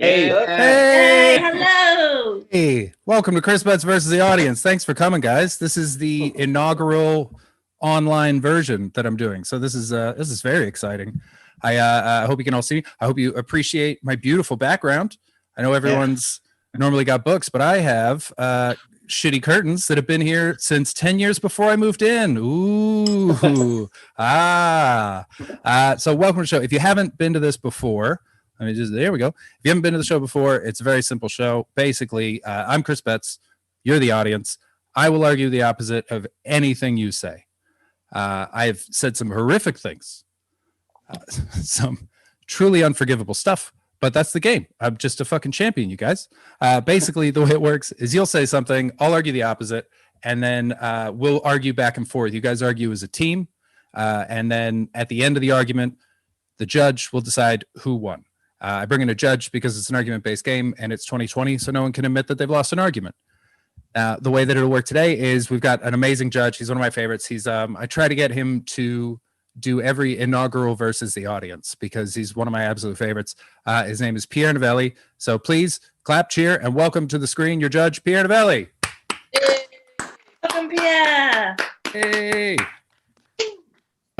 Hey. Hey, hello. hey, welcome to Chris Betts versus the audience. Thanks for coming, guys. This is the inaugural online version that I'm doing. So this is very exciting. I hope you can all see me. I hope you appreciate my beautiful background. I know everyone's normally got books, but I have shitty curtains that have been here since 10 years before I moved in. Ooh. So welcome to the show. If you haven't been to this before, there we go. If you haven't been to the show before, it's a very simple show. Basically, I'm Chris Betts. You're the audience. I will argue the opposite of anything you say. I've said some horrific things, some truly unforgivable stuff, but that's the game. I'm just a fucking champion, you guys. Basically, the way it works is you'll say something, I'll argue the opposite, and then we'll argue back and forth. You guys argue as a team, and then at the end of the argument, the judge will decide who won. I bring in a judge because it's an argument-based game, and it's 2020, so no one can admit that they've lost an argument. The way that it'll work today is we've got an amazing judge. He's one of my favorites. He's I try to get him to do every inaugural versus the audience because he's one of my absolute favorites. His name is Pierre Novellie. So please clap, cheer, and welcome to the screen your judge, Pierre Novellie. Hey. Welcome, Pierre. Hey.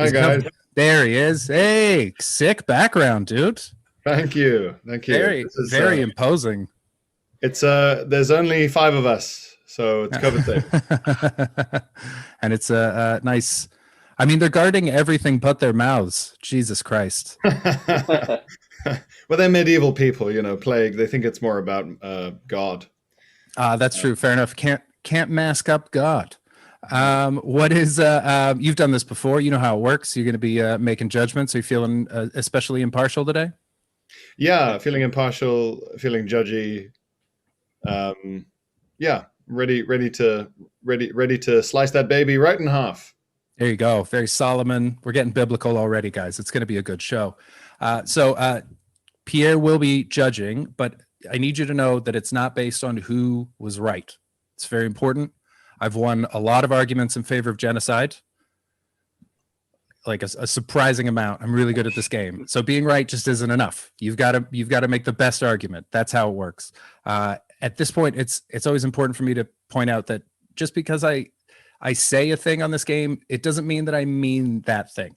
Hi, guys. There he is. Hey, sick background, dude. Thank you. Very imposing. It's there's only 5 of us, so it's COVID safe. And it's a nice. I mean, they're guarding everything but their mouths. Jesus Christ. Well, they're medieval people, plague. They think it's more about God. That's true. Fair enough. Can't mask up God. What is you've done this before? You know how it works. You're going to be making judgments. Are you feeling especially impartial today? Yeah, feeling impartial, feeling judgy. Yeah, ready to slice that baby right in half. There you go. Very Solomon. We're getting biblical already, guys. It's going to be a good show. So Pierre will be judging, but I need you to know that it's not based on who was right. It's very important. I've won a lot of arguments in favor of genocide, like a surprising amount. I'm really good at this game. So being right just isn't enough. You've got to make the best argument. That's how it works. At this point, it's always important for me to point out that just because I say a thing on this game, it doesn't mean that I mean that thing.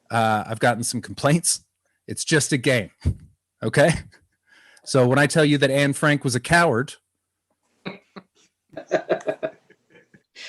I've gotten some complaints. It's just a game. Okay. So when I tell you that Anne Frank was a coward,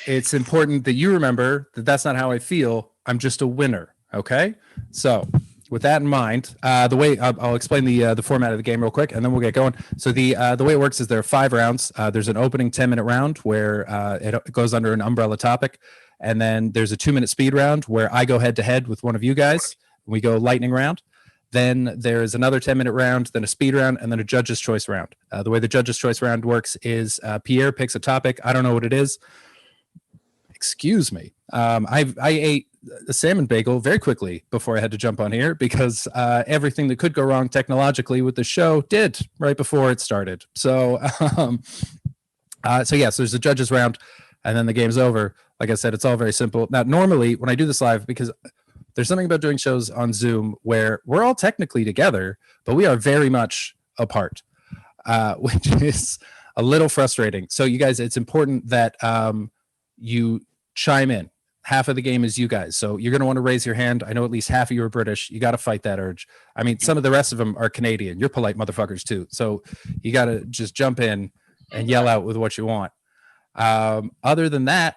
it's important that you remember that that's not how I feel. I'm just a winner. Okay. So with that in mind, the way I'll explain the format of the game real quick, and then we'll get going. So the way it works is there are 5 rounds. There's an opening 10-minute round where it goes under an umbrella topic, and then there's a 2-minute speed round where I go head to head with one of you guys. We go lightning round. Then there's another 10-minute round, then a speed round, and then a judge's choice round. The way the judge's choice round works is Pierre picks a topic. I don't know what it is. Excuse me. I ate a salmon bagel very quickly before I had to jump on here because everything that could go wrong technologically with the show did right before it started. So so there's a judges round and then the game's over. Like I said, it's all very simple. Now, normally when I do this live, because there's something about doing shows on Zoom where we're all technically together, but we are very much apart, which is a little frustrating. So you guys, it's important that you chime in. Half of the game is you guys. So you're going to want to raise your hand. I know at least half of you are British. You got to fight that urge. I mean, some of the rest of them are Canadian. You're polite motherfuckers too. So you got to just jump in and yell out with what you want. Other than that,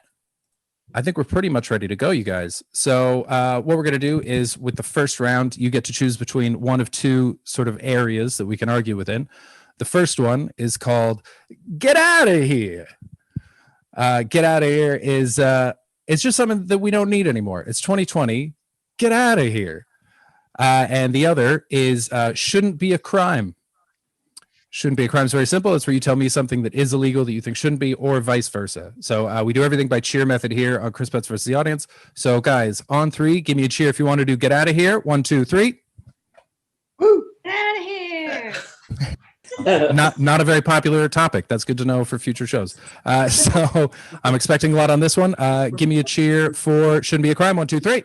I think we're pretty much ready to go, you guys. So what we're going to do is with the first round, you get to choose between one of 2 sort of areas that we can argue within. The first one is called Get Out of Here. Get out of here is it's just something that we don't need anymore. It's 2020. Get out of here. And the other is shouldn't be a crime. Shouldn't be a crime is very simple. It's where you tell me something that is illegal that you think shouldn't be, or vice versa. So we do everything by cheer method here on Chris Betts versus the audience. So guys, on 3, give me a cheer if you want to do Get Out of Here. 1, 2, 3. Woo! Get out of here. Not a very popular topic. That's good to know for future shows. So I'm expecting a lot on this one. Give me a cheer for Shouldn't Be a Crime. 1, 2, 3.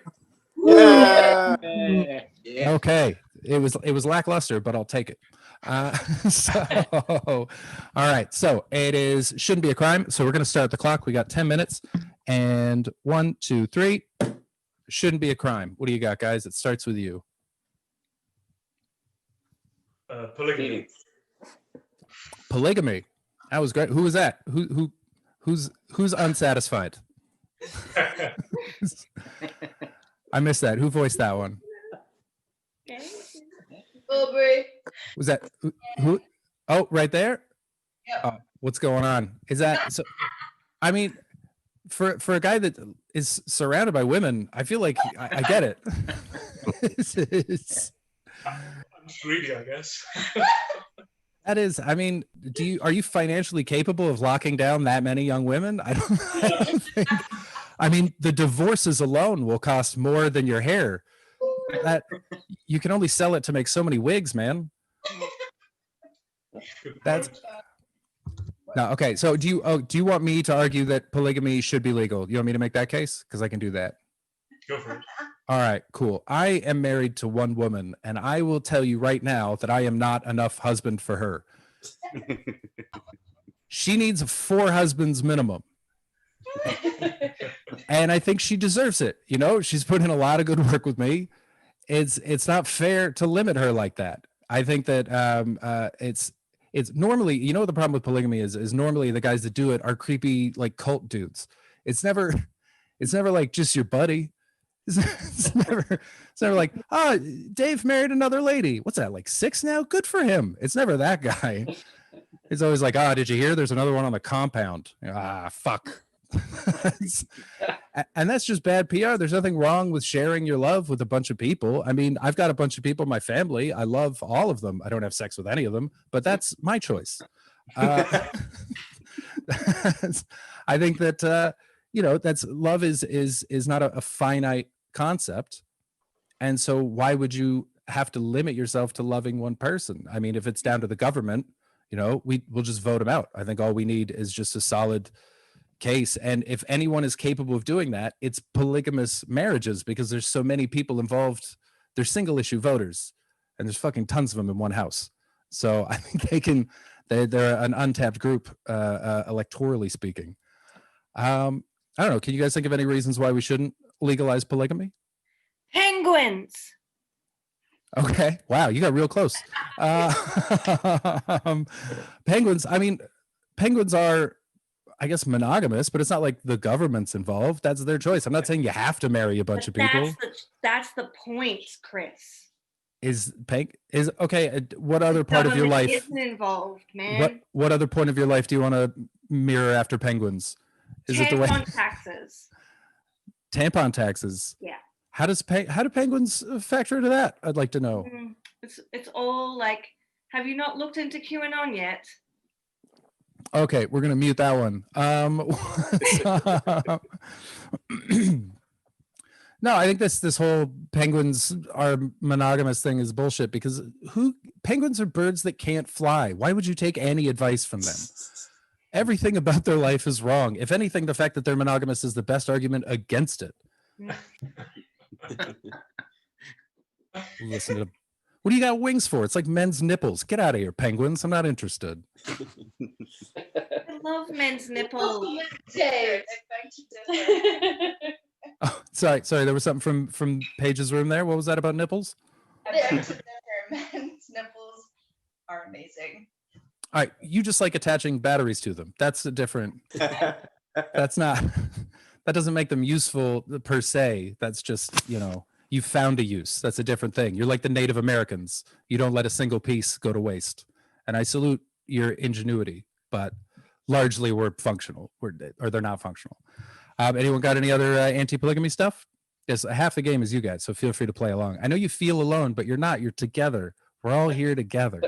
Yeah. Okay. It was lackluster, but I'll take it. So, all right. So it is shouldn't be a crime. So we're going to start the clock. We got 10 minutes. And 1, 2, 3. Shouldn't be a crime. What do you got, guys? It starts with you. Polygamy. Polygamy. That was great. Who was that? Who's unsatisfied? I missed that. Who voiced that one? Aubrey. Was that who? Oh, right there. Yep. What's going on? Is that so? I mean, for a guy that is surrounded by women, I feel like I get it. I'm just greedy, I guess. That is, I mean, are you financially capable of locking down that many young women? I don't think. I mean, the divorces alone will cost more than your hair. That you can only sell it to make so many wigs, man. That's no okay. So do you want me to argue that polygamy should be legal? You want me to make that case? Because I can do that. Go for it. All right, cool. I am married to one woman, and I will tell you right now that I am not enough husband for her. She needs 4 husbands minimum. And I think she deserves it. You know, she's put in a lot of good work with me. It's not fair to limit her like that. I think that it's normally, you know what the problem with polygamy is normally the guys that do it are creepy like cult dudes. It's never like just your buddy. It's never like, oh, Dave married another lady. What's that, like 6 now? Good for him. It's never that guy. It's always like, oh, did you hear? There's another one on the compound. Ah, fuck. And that's just bad PR. There's nothing wrong with sharing your love with a bunch of people. I mean, I've got a bunch of people in my family. I love all of them. I don't have sex with any of them, but that's my choice. I think that you know, that's love is not a finite concept, and so why would you have to limit yourself to loving one person? I mean, if it's down to the government, you know, we'll just vote them out. I think all we need is just a solid case, and if anyone is capable of doing that, it's polygamous marriages, because there's so many people involved. They're single issue voters, and there's fucking tons of them in one house. So I think they're an untapped group, electorally speaking. I don't know. Can you guys think of any reasons why we shouldn't legalize polygamy? Penguins. Okay. Wow, you got real close. Penguins. I mean, penguins are, I guess, monogamous, but it's not like the government's involved. That's their choice. I'm not saying you have to marry a bunch of people. That's the point, Chris. Is okay. What other part of your life isn't involved, man? What other point of your life do you want to mirror after penguins? Is it the way taxes? Tampon taxes. Yeah. How do penguins factor into that? I'd like to know. It's all like, have you not looked into QAnon yet? Okay, we're gonna mute that one. No, I think this whole penguins are monogamous thing is bullshit, because penguins are birds that can't fly. Why would you take any advice from them? Everything about their life is wrong. If anything, the fact that they're monogamous is the best argument against it. Listen to them. What do you got wings for? It's like men's nipples. Get out of here, penguins. I'm not interested. I love men's nipples. Oh, sorry. There was something from Paige's room there. What was that about nipples? Men's nipples are amazing. All right, you just like attaching batteries to them. That's a different. That's not. That doesn't make them useful per se. That's just, you know, you found a use. That's a different thing. You're like the Native Americans. You don't let a single piece go to waste. And I salute your ingenuity, but largely we're functional, or they're not functional. Anyone got any other anti-polygamy stuff? Yes, half the game is you guys, so feel free to play along. I know you feel alone, but you're not. You're together. We're all here together.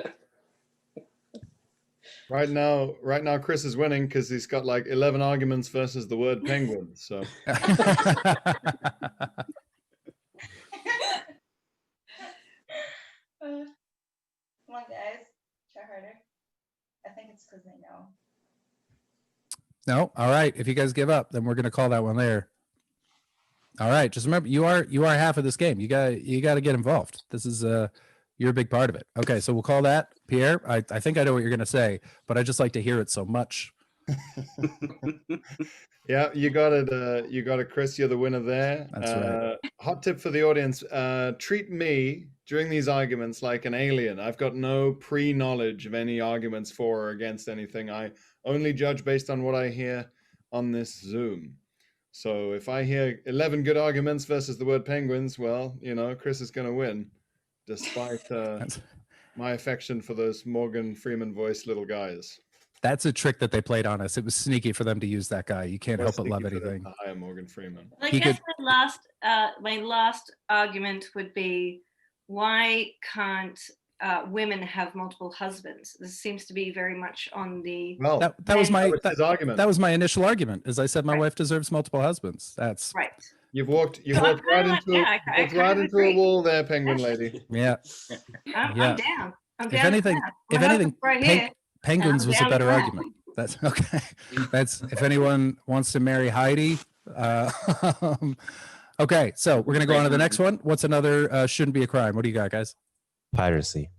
Right now, Chris is winning because he's got like 11 arguments versus the word penguin. So. Come on, guys. Try harder. I think it's because they know. No, all right. If you guys give up, then we're gonna call that one there. All right. Just remember, you are half of this game. You got to get involved. This is You're a big part of it. Okay, so we'll call that Pierre. I think I know what you're going to say, but I just like to hear it so much. Yeah, you got it. You got it, Chris. You're the winner there. That's right. Hot tip for the audience: treat me during these arguments like an alien. I've got no pre-knowledge of any arguments for or against anything. I only judge based on what I hear on this Zoom. So if I hear 11 good arguments versus the word penguins, well, Chris is going to win, despite my affection for those Morgan Freeman voiced little guys. That's a trick that they played on us. It was sneaky for them to use that guy. You can't help but love anything. Hire Morgan Freeman. I guess my last argument would be, why can't women have multiple husbands? This seems to be very much on the. Well, that was his argument. That was my initial argument. As I said, my wife deserves multiple husbands. That's right. You've walked right into a wall there, penguin lady. Yeah. I'm down. If anything, right here. Penguins was a better argument. That's okay. That's if anyone wants to marry Heidi. Okay, so we're gonna go on to the next one. What's another shouldn't be a crime? What do you got, guys? Piracy.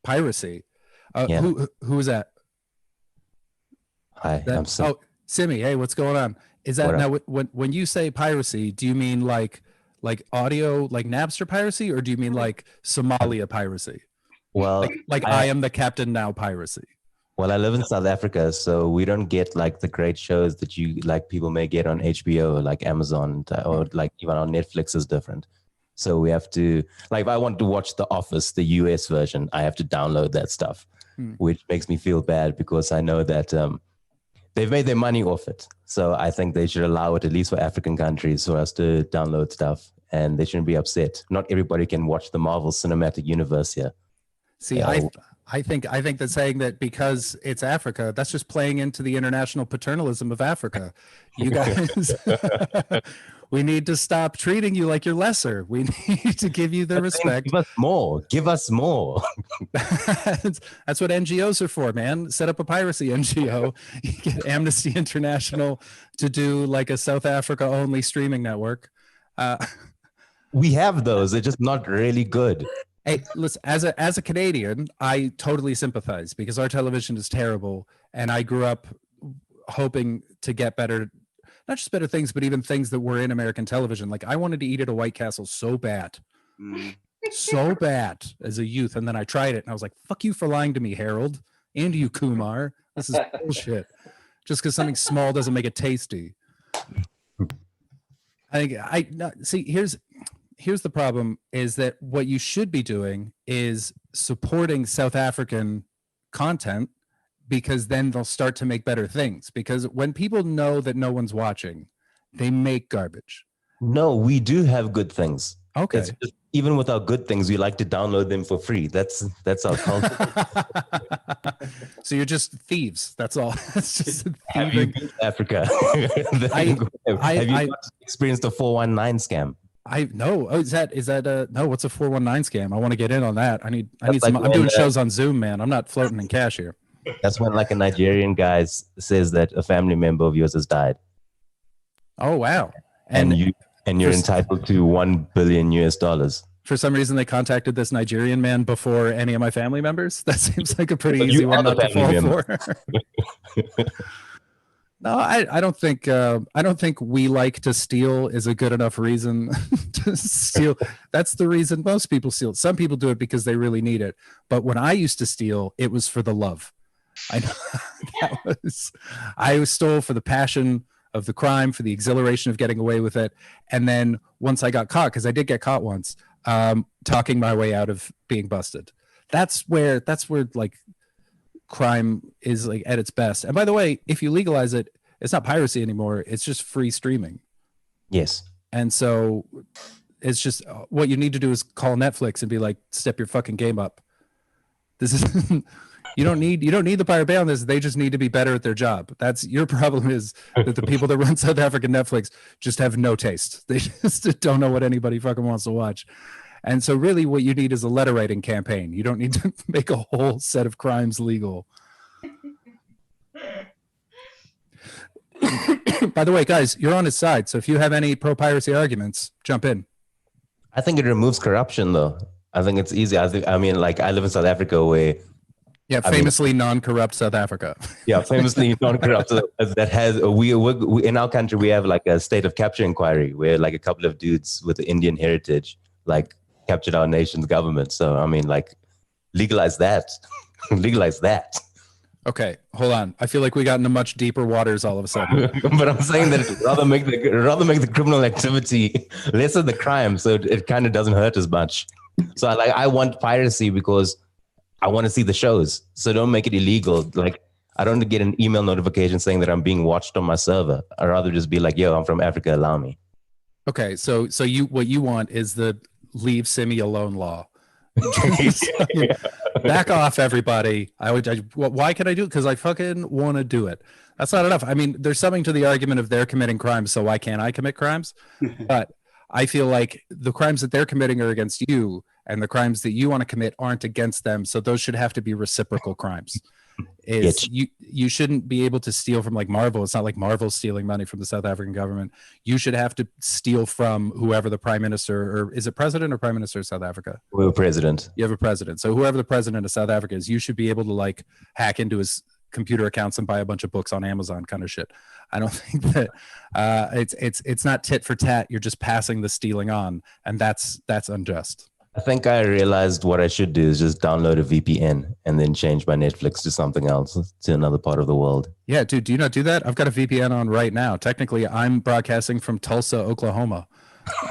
Yeah. Who is that? Hi, I'm Sim. Oh, Simi. Hey, what's going on? Is that now when you say piracy? Do you mean like audio, like Napster piracy, or do you mean like Somalia piracy? Well, like I am the captain now piracy. Well, I live in South Africa, so we don't get like the great shows that you like people may get on HBO, like Amazon, or like even on Netflix is different. So we have to, like, if I want to watch The Office, the US version, I have to download that stuff, which makes me feel bad because I know that they've made their money off it. So I think they should allow it, at least for African countries, for us to download stuff, and they shouldn't be upset. Not everybody can watch the Marvel Cinematic Universe here. See, I think that saying that because it's Africa, that's just playing into the international paternalism of Africa. You guys, we need to stop treating you like you're lesser. We need to give you the respect. Give us more. Give us more. That's what NGOs are for, man. Set up a piracy NGO. You get Amnesty International to do like a South Africa only streaming network. We have those. They're just not really good. Hey, listen, as a Canadian, I totally sympathize because our television is terrible, and I grew up hoping to get better, not just better things, but even things that were in American television. Like I wanted to eat at a White Castle so bad, so bad as a youth, and then I tried it, and I was like, "Fuck you for lying to me, Harold, and you, Kumar. This is bullshit." Just because something small doesn't make it tasty. Here's the problem is that what you should be doing is supporting South African content, because then they'll start to make better things. Because when people know that no one's watching, they make garbage. No, we do have good things. Okay. It's just, even with our good things, we like to download them for free. That's our culture. So you're just thieves. That's all. It's just Have you been to Africa? Have you experienced a 419 scam? No. Oh, is that no? What's a 419 scam? I want to get in on that. I need Like some. I'm doing shows on Zoom, man. I'm not floating in cash here. That's when like a Nigerian guy says that a family member of yours has died. Oh wow! And you're entitled to $1 billion US. For some reason, they contacted this Nigerian man before any of my family members. That seems like a pretty easy one not to fall for. No, I don't think we like to steal is a good enough reason to steal. That's the reason most people steal. Some people do it because they really need it. But when I used to steal, it was for the love. I stole for the passion of the crime, for the exhilaration of getting away with it. And then once I got caught, because I did get caught once, talking my way out of being busted. That's where like crime is like at its best. And by the way, if you legalize it, it's not piracy anymore. It's just free streaming. Yes. And so it's just what you need to do is call Netflix and be like, step your fucking game up. This is you don't need the Pirate Bay on this. They just need to be better at their job. That's your problem, is that the people that run South African Netflix just have no taste. They just don't know what anybody fucking wants to watch. And so really what you need is a letter writing campaign. You don't need to make a whole set of crimes legal. By the way, guys, you're on his side. So if you have any pro-piracy arguments, jump in. I think it removes corruption, though. I think it's easy. I mean, like I live in South Africa where Yeah, I mean- famously non-corrupt South Africa. yeah, famously non-corrupt that has we in our country we have like a state of capture inquiry where like a couple of dudes with Indian heritage like captured our nation's government. So I mean, like legalize that, legalize that. Okay, hold on. I feel like we got into much deeper waters all of a sudden. But I'm saying that rather make the criminal activity less of the crime, so it kind of doesn't hurt as much. So I want piracy because I want to see the shows. So don't make it illegal. Like I don't get an email notification saying that I'm being watched on my server. I'd rather just be like, yo, I'm from Africa, allow me. Okay, so what you want is the leave Simi alone law. Back off, everybody. Why can I do it? Because I fucking want to do it. That's not enough. I mean, there's something to the argument of they're committing crimes, so why can't I commit crimes? But I feel like the crimes that they're committing are against you, and the crimes that you want to commit aren't against them. So those should have to be reciprocal crimes. You shouldn't be able to steal from like Marvel. It's not like Marvel's stealing money from the South African government. You should have to steal from whoever the prime minister, or is it president or prime minister of South Africa? We're president. You have a president. So whoever the president of South Africa is, you should be able to like hack into his computer accounts and buy a bunch of books on Amazon kind of shit. I don't think that it's not tit for tat. You're just passing the stealing on, and that's unjust. I think I realized what I should do is just download a VPN and then change my Netflix to something else, to another part of the world. Yeah, dude, do you not do that? I've got a VPN on right now. Technically, I'm broadcasting from Tulsa, Oklahoma.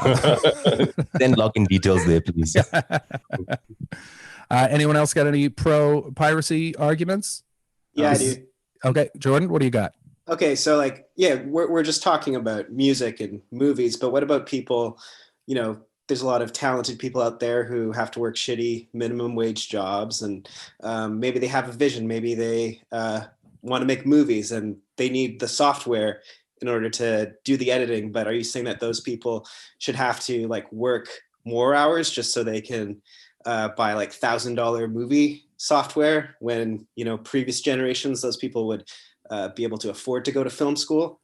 Then login details there, please. Anyone else got any pro piracy arguments? Yeah, I do. Okay, Jordan, what do you got? Okay, so like, yeah, we're just talking about music and movies, but what about people, you know, there's a lot of talented people out there who have to work shitty minimum wage jobs, and maybe they have a vision, maybe they want to make movies and they need the software in order to do the editing. But are you saying that those people should have to like work more hours just so they can buy like $1,000 movie software when, you know, previous generations, those people would be able to afford to go to film school?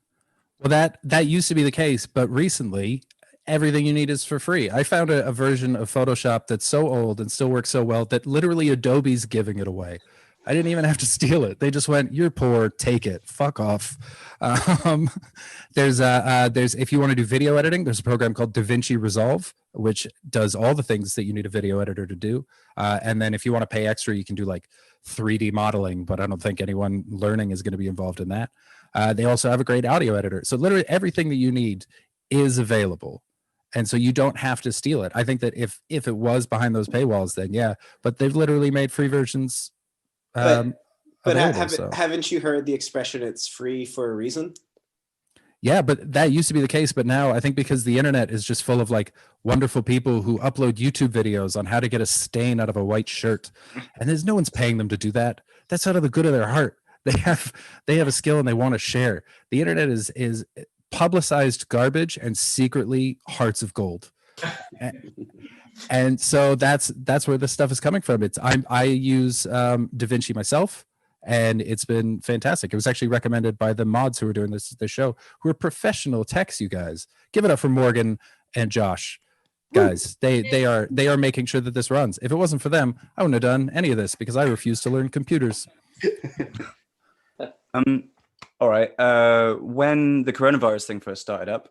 Well, that used to be the case, but recently everything you need is for free. I found a version of Photoshop that's so old and still works so well that literally Adobe's giving it away. I didn't even have to steal it. They just went, "You're poor, take it, fuck off." There's if you want to do video editing, there's a program called DaVinci Resolve, which does all the things that you need a video editor to do. And then if you want to pay extra, you can do like 3D modeling, but I don't think anyone learning is going to be involved in that. They also have a great audio editor. So literally everything that you need is available. And so you don't have to steal it. I think that if it was behind those paywalls, then yeah, but they've literally made free versions. But available, haven't you heard the expression, it's free for a reason? Yeah, but that used to be the case. But now I think because the internet is just full of like wonderful people who upload YouTube videos on how to get a stain out of a white shirt, and there's no one's paying them to do that. That's out of the good of their heart. They have a skill and they want to share. The internet is publicized garbage and secretly hearts of gold. And so that's where this stuff is coming from. I use DaVinci myself, and it's been fantastic. It was actually recommended by the mods who are doing this show, who are professional techs. You guys, give it up for Morgan and Josh. Guys, they are making sure that this runs. If it wasn't for them, I wouldn't have done any of this because I refuse to learn computers. All right. When the coronavirus thing first started up,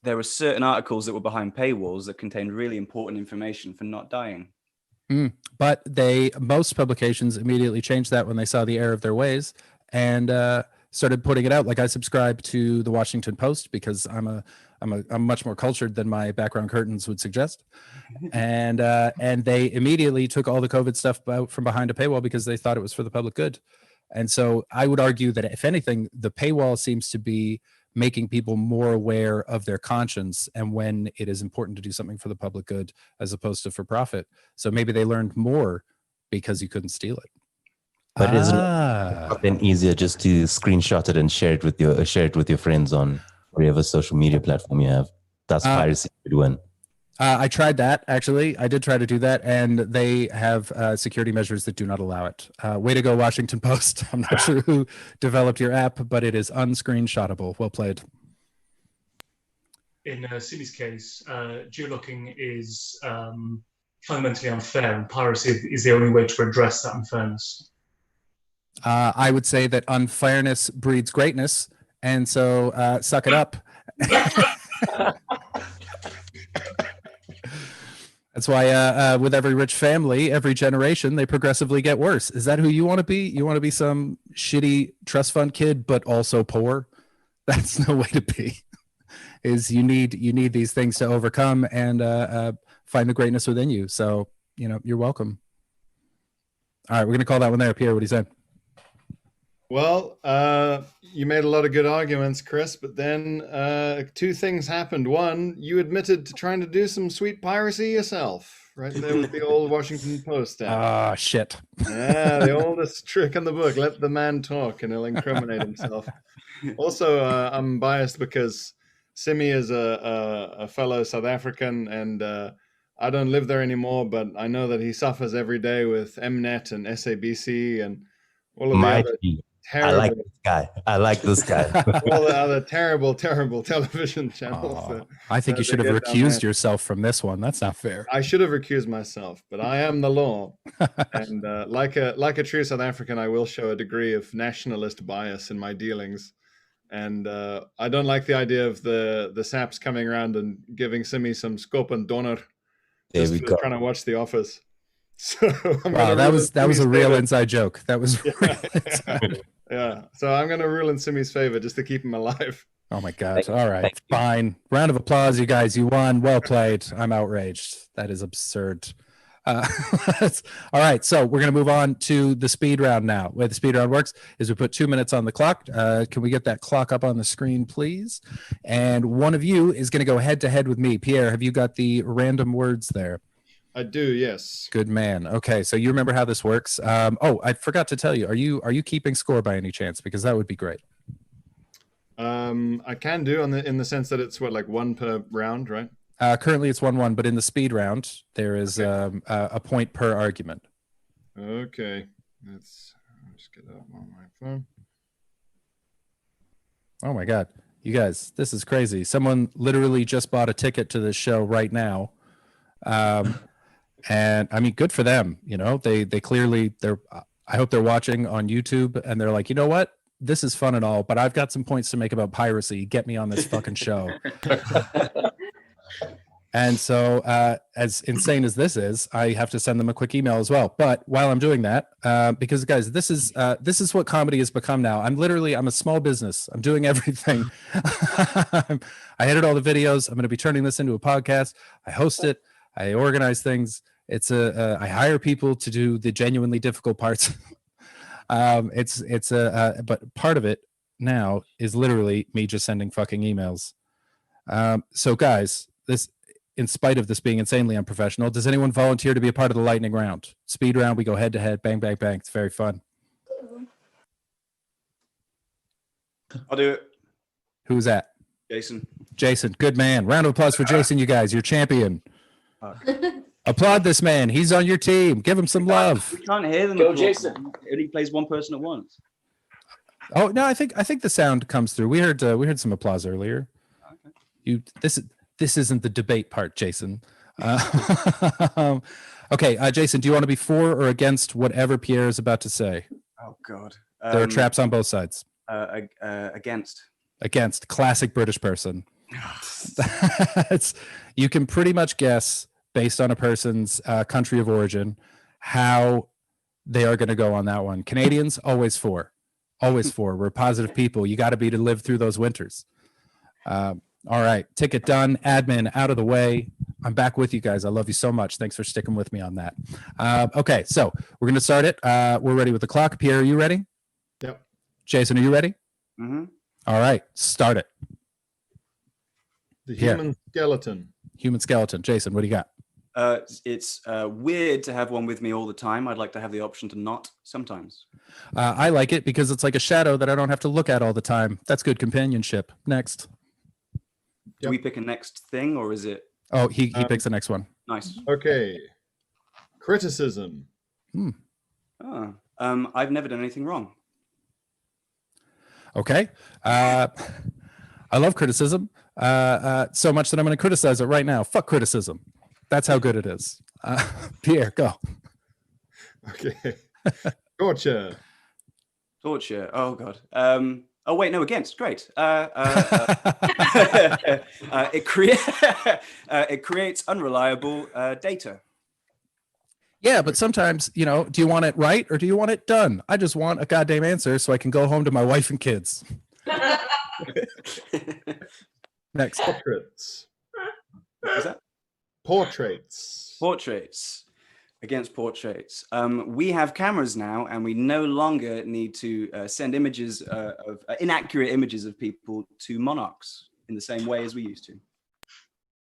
there were certain articles that were behind paywalls that contained really important information for not dying. But most publications immediately changed that when they saw the error of their ways and started putting it out. Like I subscribe to the Washington Post because I'm much more cultured than my background curtains would suggest, and they immediately took all the COVID stuff out from behind a paywall because they thought it was for the public good. And so I would argue that if anything, the paywall seems to be making people more aware of their conscience and when it is important to do something for the public good as opposed to for profit. So maybe they learned more because you couldn't steal it. But isn't it then easier just to screenshot it and share it with your friends on whatever social media platform you have? That's piracy to win. I tried that, actually. I did try to do that, and they have security measures that do not allow it. Way to go, Washington Post. I'm not sure who developed your app, but it is unscreenshotable. Well played. In Simi's case, geolocking is fundamentally unfair, and piracy is the only way to address that unfairness? I would say that unfairness breeds greatness, and so suck it up. That's why with every rich family, every generation, they progressively get worse. Is that who you want to be? You want to be some shitty trust fund kid, but also poor? That's no way to be. Is you need these things to overcome and find the greatness within you. So, you're welcome. All right, we're going to call that one there. Pierre, what do you say? Well, you made a lot of good arguments, Chris, but then two things happened. One, you admitted to trying to do some sweet piracy yourself, right there with the old Washington Post ad. Ah, shit. Yeah, the oldest trick in the book. Let the man talk and he'll incriminate himself. Also, I'm biased because Simi is a fellow South African, and I don't live there anymore, but I know that he suffers every day with Mnet and SABC and all of the other terrible, I like this guy. all the other terrible television channels. I think you should have recused yourself from this one. That's not fair. I should have recused myself, but I am the law. And like a true South African, I will show a degree of nationalist bias in my dealings. And I don't like the idea of the saps coming around and giving Simi some skop and donor just for trying to watch The Office. So wow, that was a real inside joke. That was yeah. So I'm going to rule in Simi's favor just to keep him alive. Oh my God. All right, fine. Round of applause, you guys. You won. Well played. I'm outraged. That is absurd. All right, so we're going to move on to the speed round now. The way the speed round works is we put 2 minutes on the clock. Can we get that clock up on the screen, please? And one of you is going to go head to head with me. Pierre, have you got the random words there? I do, yes. Good man. Okay, so you remember how this works. Oh, I forgot to tell you. Are you keeping score by any chance? Because that would be great. I can do in the sense that it's what, like one per round, right? Currently it's 1-1, but in the speed round there is a point per argument. Okay, let's just get that on my phone. Oh my God, you guys, this is crazy. Someone literally just bought a ticket to this show right now. And I mean, good for them. They clearly I hope they're watching on YouTube and they're like, you know what? This is fun and all, but I've got some points to make about piracy. Get me on this fucking show. And so as insane as this is, I have to send them a quick email as well. But while I'm doing that, because guys, this is what comedy has become now. I'm a small business. I'm doing everything. I edit all the videos. I'm going to be turning this into a podcast. I host it. I organize things. I hire people to do the genuinely difficult parts. But part of it now is literally me just sending fucking emails. So guys, in spite of this being insanely unprofessional, does anyone volunteer to be a part of the lightning round? Speed round, we go head to head, bang, bang, bang. It's very fun. I'll do it. Who's that? Jason. Jason, good man. Round of applause for Jason, you guys. You're champion. Applaud this man. He's on your team. Give him some love. We can't hear them. Go, Jason. It only plays one person at once. Oh no, I think the sound comes through. We heard some applause earlier. Okay. This isn't the debate part, Jason. Okay, Jason, do you want to be for or against whatever Pierre is about to say? Oh God. There are traps on both sides. Against. Against. Classic British person. You can pretty much guess based on a person's country of origin how they are going to go on that one. Canadians, always for. Always for. We're positive people. You got to be to live through those winters. All right, ticket done. Admin out of the way. I'm back with you guys. I love you so much. Thanks for sticking with me on that. Okay, so we're going to start it. We're ready with the clock. Pierre, are you ready? Yep. Jason, are you ready? Mm-hmm. All right, start it. The human skeleton. Human skeleton. Jason, what do you got? It's weird to have one with me all the time. I'd like to have the option to not sometimes. I like it because it's like a shadow that I don't have to look at all the time. That's good companionship. Next. Do we pick a next thing or is it? Oh, he picks the next one. Nice. Okay. Criticism. I've never done anything wrong. Okay. I love criticism so much that I'm going to criticize it right now. Fuck criticism. That's how good it is. Pierre, go. Okay. Torture. Torture. Oh God. Oh wait, no, against. Great. It creates unreliable data. Yeah, but sometimes, do you want it right or do you want it done? I just want a goddamn answer so I can go home to my wife and kids. Next. Portraits. What was that? Portraits. Portraits. Against portraits. We have cameras now, and we no longer need to send images of inaccurate images of people to monarchs in the same way as we used to.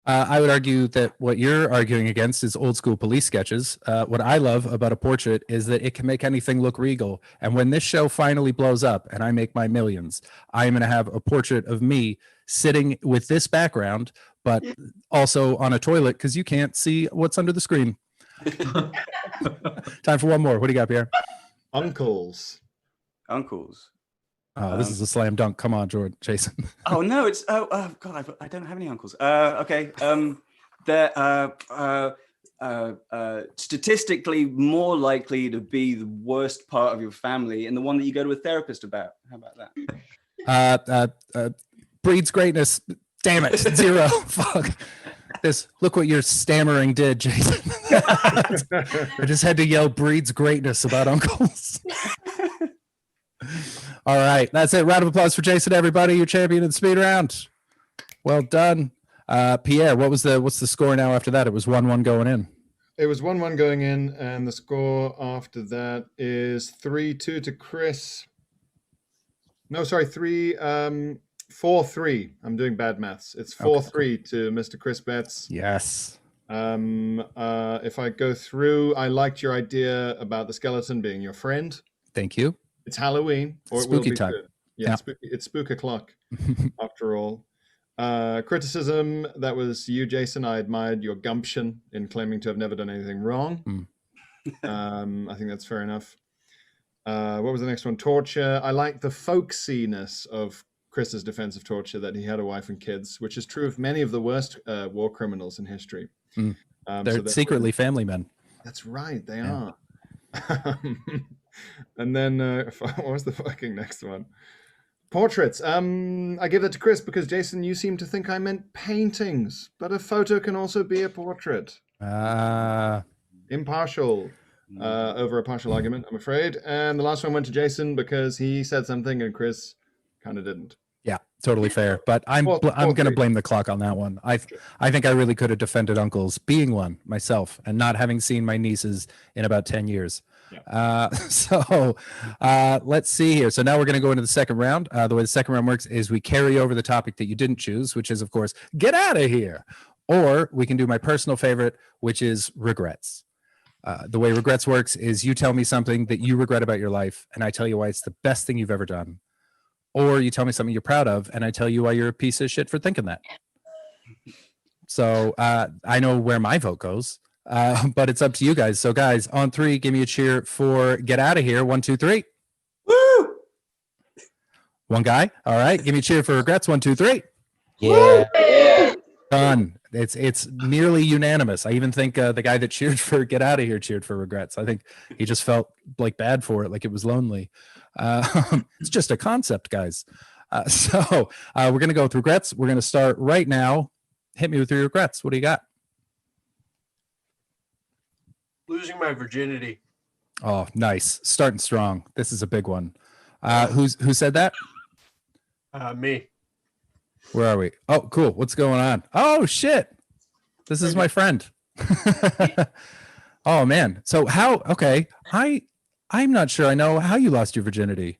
I would argue that what you're arguing against is old school police sketches. What I love about a portrait is that it can make anything look regal. And when this show finally blows up and I make my millions, I'm going to have a portrait of me sitting with this background, but also on a toilet because you can't see what's under the screen. Time for one more. What do you got, Pierre? Uncles. Uncles. Oh, this is a slam dunk. Come on, Jason. Oh no, it's God, I don't have any uncles. Okay. They're statistically more likely to be the worst part of your family and the one that you go to a therapist about. How about that? Breeds greatness. Damn it. 0. Fuck. Look what your stammering did, Jason. I just had to yell breeds greatness about uncles. All right, that's it. Round of applause for Jason, everybody. Your champion in the speed round. Well done. Pierre, what's the score now after that? It was 1-1 going in. It was 1-1 going in, and the score after that is 3-2 to Chris. No, sorry, 4-3. I'm doing bad maths. It's 4-3 to Mr. Chris Betts. Yes. If I go through, I liked your idea about the skeleton being your friend. Thank you. It's Halloween, or Spooky it will be time. soon. Yeah, it's spook o'clock after all. Criticism, that was you, Jason. I admired your gumption in claiming to have never done anything wrong. I think that's fair enough. What was the next one? Torture. I like the folksiness of Chris's defense of torture, that he had a wife and kids, which is true of many of the worst war criminals in history. They're secretly family men. That's right, they are. And then what was the fucking next one? Portraits. I give that to Chris because, Jason, you seem to think I meant paintings, but a photo can also be a portrait. Impartial over a partial argument, I'm afraid. And the last one went to Jason because he said something and Chris kind of didn't. Yeah, totally fair. But I'm going to blame the clock on that one. I think I really could have defended uncles, being one myself, and not having seen my nieces in about 10 years. Yeah. Let's see here. So now we're going to go into the second round. The way the second round works is we carry over the topic that you didn't choose, which is, of course, get out of here. Or we can do my personal favorite, which is regrets. The way regrets works is you tell me something that you regret about your life, and I tell you why it's the best thing you've ever done. Or you tell me something you're proud of, and I tell you why you're a piece of shit for thinking that. So I know where my vote goes. But it's up to you guys. So, guys, on 3, give me a cheer for get out of here. 1, 2, 3. Woo! One guy. All right. Give me a cheer for regrets. 1, 2, 3. Yeah. Yeah. Done. It's nearly unanimous. I even think the guy that cheered for get out of here cheered for regrets. I think he just felt like bad for it, like it was lonely. It's just a concept, guys. So we're going to go with regrets. We're going to start right now. Hit me with your regrets. What do you got? Losing my virginity. Oh, nice. Starting strong. This is a big one. Who said that? Me. Where are we? Oh, cool. What's going on? Oh, shit. This is my friend. Oh, man. So how, okay. I'm not sure I know how you lost your virginity.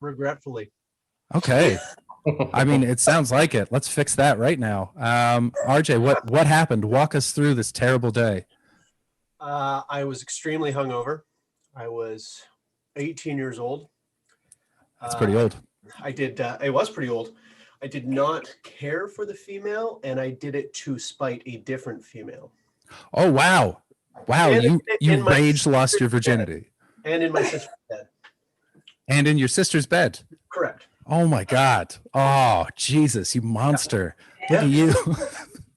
Regretfully. Okay. I mean, it sounds like it. Let's fix that right now. RJ, what happened? Walk us through this terrible day. I was extremely hungover. I was 18 years old. That's pretty old. It was pretty old. I did not care for the female, and I did it to spite a different female. Oh, wow. Wow. And you rage lost your virginity. Bed. And in my sister's bed. And in your sister's bed. Correct. Oh my God. Oh, Jesus, you monster. Look at you.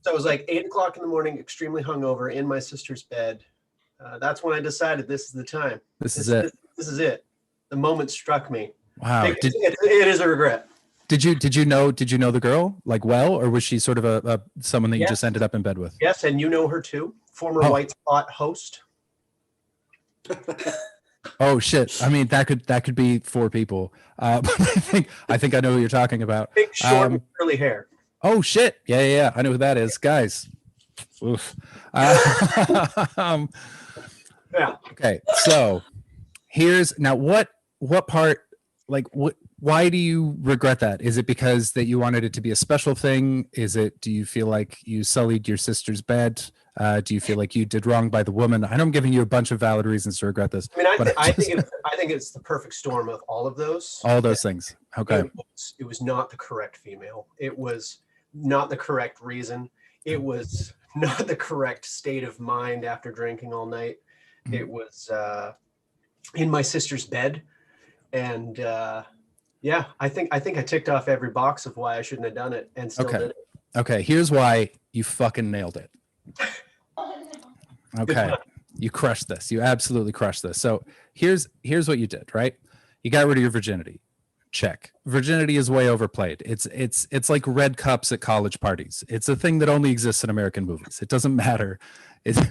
So it was like 8 o'clock in the morning, extremely hungover in my sister's bed. That's when I decided this is the time. This is it. This is it. The moment struck me. Wow. It is a regret. Did you know the girl like well, or was she sort of a someone that you Yes. just ended up in bed with? Yes, and you know her too. Former Oh. White Spot host. Oh shit! I mean, that could be 4 people. But I think I know who you're talking about. Big, short, with curly hair. Oh shit! Yeah. I know who that is, guys. Oof. Yeah. Okay, so here's now what part, like why do you regret that? Is it because that you wanted it to be a special thing? Do you feel like you sullied your sister's bed? Do you feel like you did wrong by the woman? I know I'm giving you a bunch of valid reasons to regret this. I mean, I think it's the perfect storm of all of those. All those things. Okay. It was not the correct female. It was not the correct reason. It was not the correct state of mind after drinking all night. It was in my sister's bed, and yeah, I think I ticked off every box of why I shouldn't have done it, and still did it. Okay, here's why you fucking nailed it. Okay, you crushed this. You absolutely crushed this. So here's what you did, right? You got rid of your virginity. Check. Virginity is way overplayed. It's like red cups at college parties. It's a thing that only exists in American movies. It doesn't matter.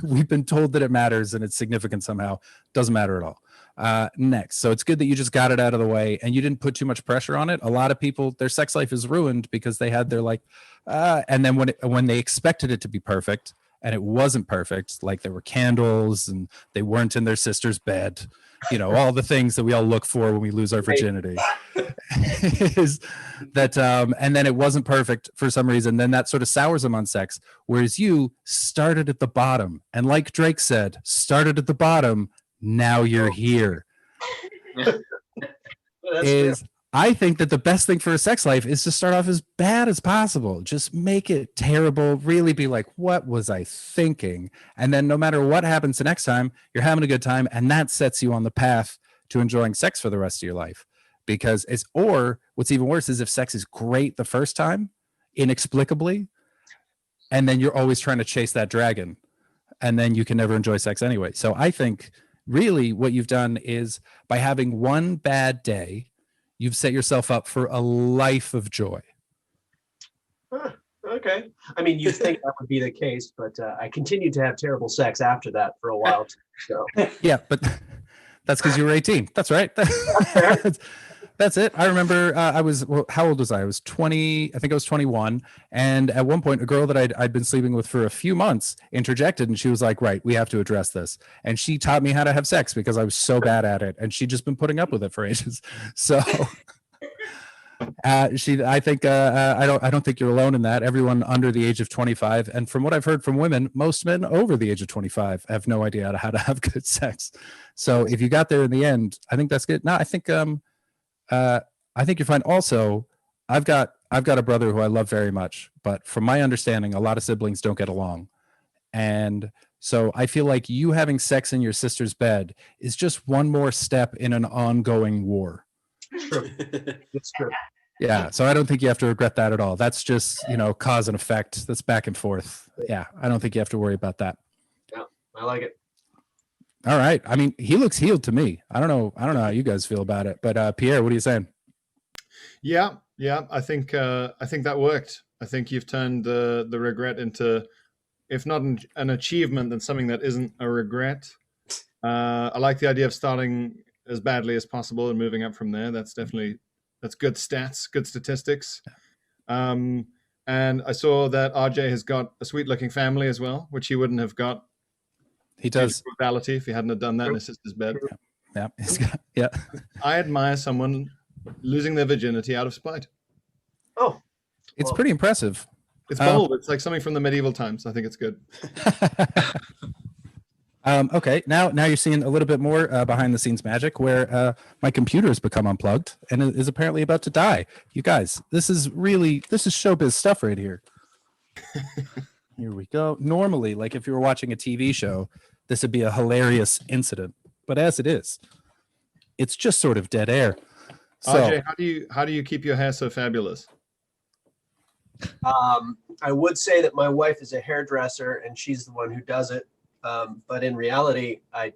We've been told that it matters and it's significant somehow. Doesn't matter at all. Next, so it's good that you just got it out of the way and you didn't put too much pressure on it. A lot of people, their sex life is ruined because they had their and then when they expected it to be perfect and it wasn't perfect, like there were candles and they weren't in their sister's bed, all the things that we all look for when we lose our virginity, is that and then it wasn't perfect for some reason, then that sort of sours them on sex. Whereas you started at the bottom, and like Drake said, started at the bottom, now you're here. I think that the best thing for a sex life is to start off as bad as possible. Just make it terrible. Really be like, what was I thinking? And then no matter what happens the next time, you're having a good time. And that sets you on the path to enjoying sex for the rest of your life. Because or what's even worse is if sex is great the first time, inexplicably, and then you're always trying to chase that dragon. And then you can never enjoy sex anyway. So I think really what you've done is by having one bad day, you've set yourself up for a life of joy. Okay. I mean, you'd think that would be the case, but I continued to have terrible sex after that for a while. So. Yeah, but that's because you were 18. That's right. That's it. I remember how old was I? I was 20. I think I was 21. And at one point, a girl that I'd been sleeping with for a few months interjected, and she was like, right, we have to address this. And she taught me how to have sex because I was so bad at it. And she'd just been putting up with it for ages. So I don't think you're alone in that. Everyone under the age of 25. And from what I've heard from women, most men over the age of 25 have no idea how to have good sex. So if you got there in the end, I think that's good. No, I think you're fine. Also, I've got a brother who I love very much, but from my understanding, a lot of siblings don't get along. And so I feel like you having sex in your sister's bed is just one more step in an ongoing war. True. It's true. Yeah. So I don't think you have to regret that at all. That's just, cause and effect. That's back and forth. Yeah. I don't think you have to worry about that. Yeah, I like it. All right. I mean, he looks healed to me. I don't know how you guys feel about it, but Pierre, what are you saying? Yeah. I think that worked. I think you've turned the regret into, if not an achievement, then something that isn't a regret. I like the idea of starting as badly as possible and moving up from there. That's good stats, good statistics. And I saw that RJ has got a sweet looking family as well, which he wouldn't have got. He does. Brutality if he hadn't have done that in his sister's bed. Yeah. Yeah. I admire someone losing their virginity out of spite. Oh, it's pretty impressive. It's bold. It's like something from the medieval times. I think it's good. Okay, now you're seeing a little bit more behind the scenes magic where my computer has become unplugged and it is apparently about to die. You guys, this is showbiz stuff right here. Here we go. Normally, like if you were watching a TV show, this would be a hilarious incident, but as it is, it's just sort of dead air. So, RJ, how do you keep your hair so fabulous? I would say that my wife is a hairdresser and she's the one who does it. But in reality, I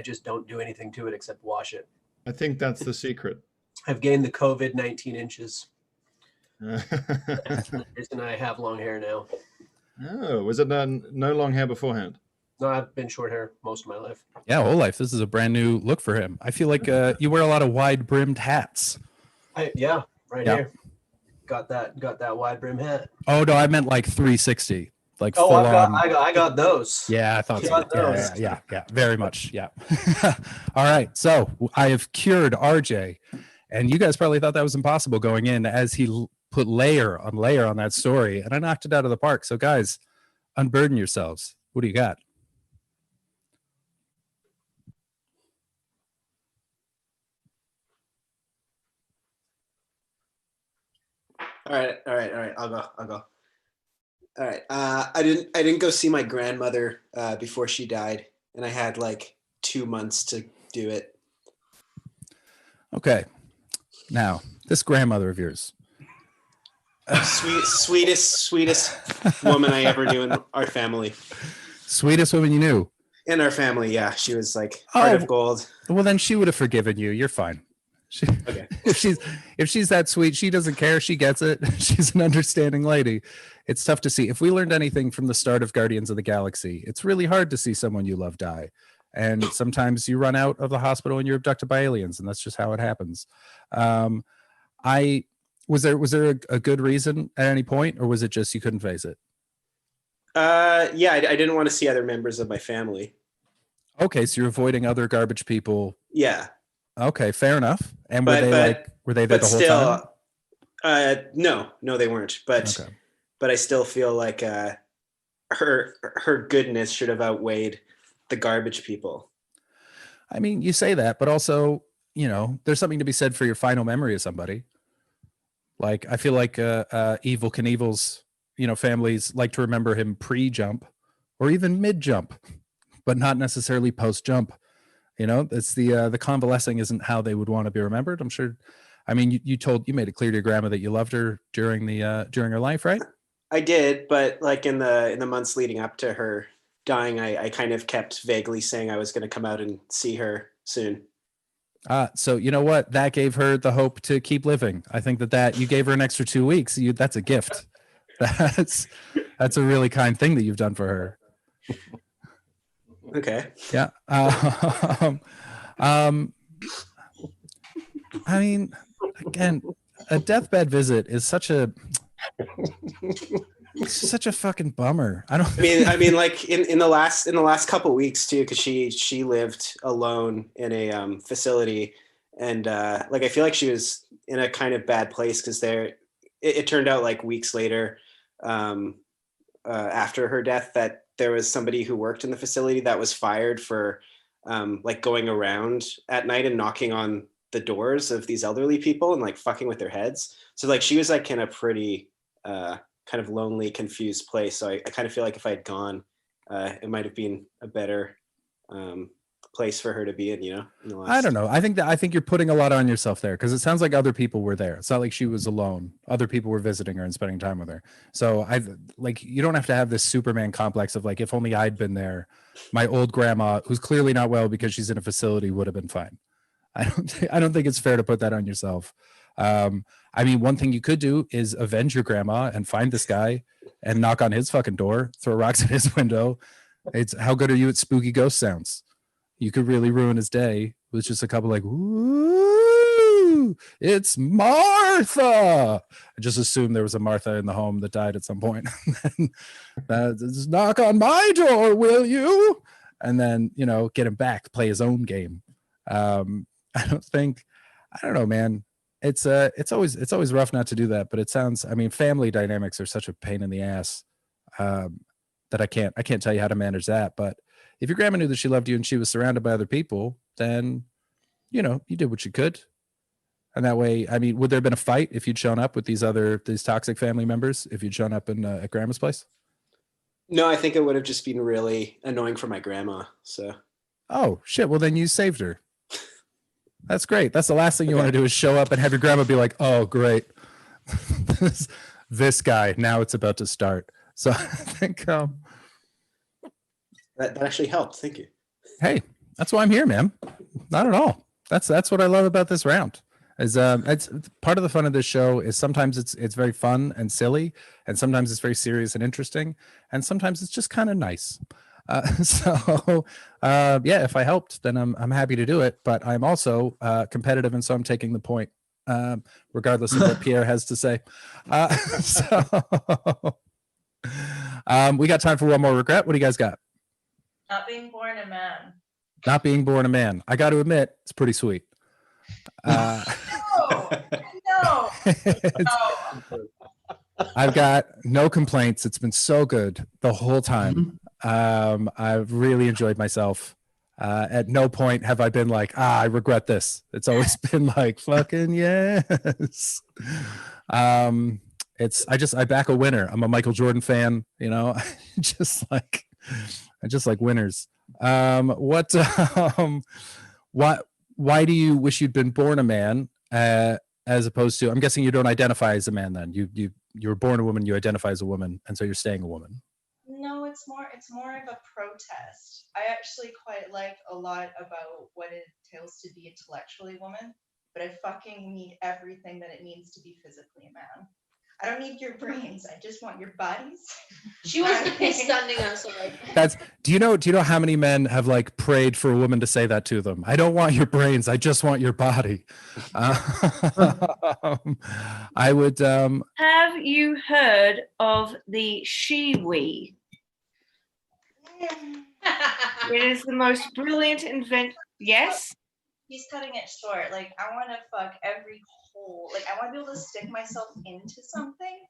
just don't do anything to it except wash it. I think that's the secret. I've gained the COVID 19 inches. Oh, That's the reason I have long hair now. was it no long hair beforehand? No, I've been short hair most of my life. Yeah, whole life. This is a brand new look for him. I feel like you wear a lot of wide brimmed hats. Yeah, right Yeah. here. Got that wide brim hat. Oh no, I meant like 360, like Oh, full I got those. Yeah, I thought so. Got those. Yeah, very much. Yeah. All right. So I have cured RJ, and you guys probably thought that was impossible going in as he put layer on layer on that story, and I knocked it out of the park. So guys, unburden yourselves. What do you got? All right. I'll go. All right. I didn't go see my grandmother before she died, and I had like 2 months to do it. Okay. Now, this grandmother of yours. Sweetest woman I ever knew in our family. Sweetest woman you knew. In our family, yeah. She was like heart of gold. Well, then she would have forgiven you. You're fine. Okay. If she's that sweet, she doesn't care. She gets it. She's an understanding lady. It's tough to see. If we learned anything from the start of Guardians of the Galaxy, it's really hard to see someone you love die. And sometimes you run out of the hospital and you're abducted by aliens, and that's just how it happens. Was there a good reason at any point, or was it just you couldn't face it? Yeah, I didn't want to see other members of my family. Okay, so you're avoiding other garbage people. Yeah. Okay, fair enough. And were they there the whole time? No, they weren't. But I still feel like her goodness should have outweighed the garbage people. I mean, you say that, but also, you know, there's something to be said for your final memory of somebody. Like, I feel like Evel Knievel's, you know, families like to remember him pre-jump or even mid-jump, but not necessarily post-jump. You know, it's the convalescing isn't how they would want to be remembered. I'm sure. I mean, you made it clear to your grandma that you loved her during her life, right? I did, but like in the months leading up to her dying, I kind of kept vaguely saying I was going to come out and see her soon. So you know what? That gave her the hope to keep living. I think that you gave her an extra 2 weeks. That's a gift. That's a really kind thing that you've done for her. Okay. Yeah. I mean, again, a deathbed visit is such a fucking bummer. I mean, like in the last couple of weeks too, because she lived alone in a facility, and like I feel like she was in a kind of bad place because it turned out like weeks later, after her death, that there was somebody who worked in the facility that was fired for like going around at night and knocking on the doors of these elderly people and like fucking with their heads. So like she was like in a pretty kind of lonely, confused place. So I kind of feel like if I had gone, it might have been a better place for her to be in, you know? I don't know. I think you're putting a lot on yourself there, because it sounds like other people were there. It's not like she was alone. Other people were visiting her and spending time with her. So you don't have to have this Superman complex of like, if only I'd been there, my old grandma, who's clearly not well because she's in a facility, would have been fine. I don't think it's fair to put that on yourself. I mean, one thing you could do is avenge your grandma and find this guy and knock on his fucking door, throw rocks at his window. It's how good are you at spooky ghost sounds? You could really ruin his day with just a couple like, "Ooh, it's Martha." I just assumed there was a Martha in the home that died at some point. Just knock on my door, will you? And then, you know, get him back, play his own game. I don't know, man. It's always rough not to do that, but it sounds, I mean, family dynamics are such a pain in the ass that I can't tell you how to manage that. But if your grandma knew that she loved you and she was surrounded by other people, then, you know, you did what you could. And that way, I mean, would there have been a fight if you'd shown up with these toxic family members, if you'd shown up at grandma's place? No, I think it would have just been really annoying for my grandma. So. Oh shit. Well, then you saved her. That's great. That's the last thing you want to do is show up and have your grandma be like, "Oh, great. this guy. Now it's about to start. So I think That actually helped. Thank you. hey, that's why I'm here, man. Not at all. That's what I love about this round. Is it's part of the fun of this show is sometimes it's very fun and silly, and sometimes it's very serious and interesting, and sometimes it's just kind of nice. So yeah, if I helped, then I'm happy to do it. But I'm also competitive, and so I'm taking the point, regardless of what Pierre has to say. So we got time for one more regret. What do you guys got? Not being born a man. Not being born a man. I got to admit, it's pretty sweet. No. I've got no complaints. It's been so good the whole time. I've really enjoyed myself. At no point have I been like, I regret this. It's always been like, fucking yes. I back a winner. I'm a Michael Jordan fan, you know. I just like winners. Why do you wish you'd been born a man, as opposed to, I'm guessing you don't identify as a man then. You were born a woman, you identify as a woman, and so you're staying a woman. No, it's more of a protest. I actually quite like a lot about what it entails to be intellectually a woman, but I fucking need everything that it means to be physically a man. I don't need your brains. I just want your bodies. She was stunning us. That's. Do you know how many men have like prayed for a woman to say that to them? I don't want your brains. I just want your body. I would. Have you heard of the Shiwi? It is the most brilliant invention. Yes. He's cutting it short. Like, I want to fuck every hole. Like, I want to be able to stick myself into something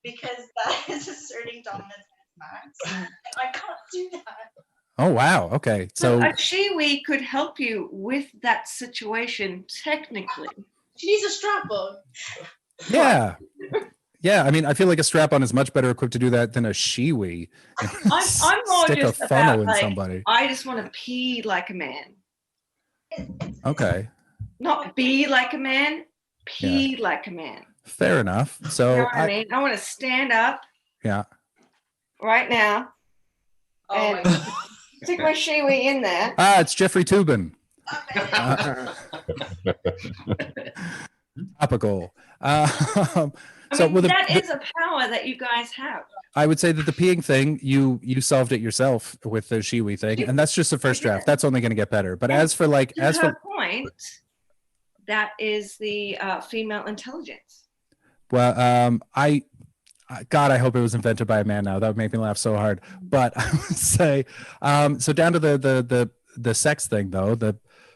because that is asserting dominance at its max. I can't do that. Oh wow. Okay. So a Shiwi could help you with that situation technically. She needs a strap on. Yeah. Yeah, I mean, I feel like a strap-on is much better equipped to do that than a Shiwi. I'm more Stick just a funnel about in like, somebody. I just want to pee like a man. Okay. Not be like a man, pee like a man. Fair enough. So you know what I mean? I want to stand up. Yeah. Right now. And stick my Shiwi in there. It's Jeffrey Toobin. Topical. I mean, that is a power that you guys have. I would say that the peeing thing, you solved it yourself with the Shiwi thing, and that's just the first draft. That's only going to get better. But as for point, that is the female intelligence. Well, God, I hope it was invented by a man now. That would make me laugh so hard. But I would say, so down to the sex thing though.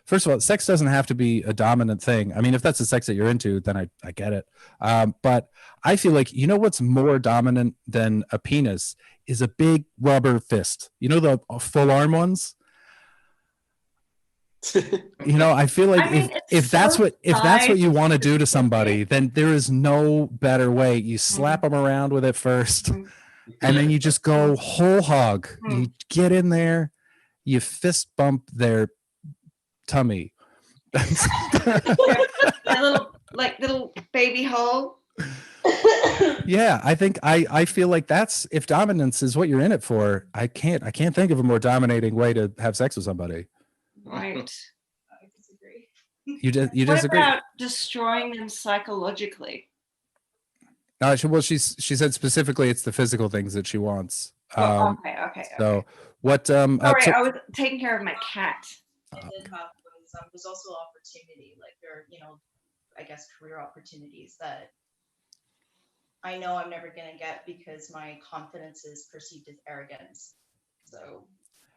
First of all, sex doesn't have to be a dominant thing. I mean, if that's the sex that you're into, then I get it. But I feel like, you know what's more dominant than a penis is a big rubber fist. You know, the full arm ones? You know, I feel like if that's what you want to do to somebody, then there is no better way. You slap them around with it first, and then you just go whole hog. You get in there, you fist bump their tummy. A little baby hole. Yeah, I think I feel like that's, if dominance is what you're in it for, I can't think of a more dominating way to have sex with somebody. Right. I disagree. You disagree? What about destroying them psychologically? She said specifically it's the physical things that she wants. Okay. So what? Sorry, I was taking care of my cat. It did have was also opportunity, like there, I guess career opportunities that I know I'm never gonna get because my confidence is perceived as arrogance. So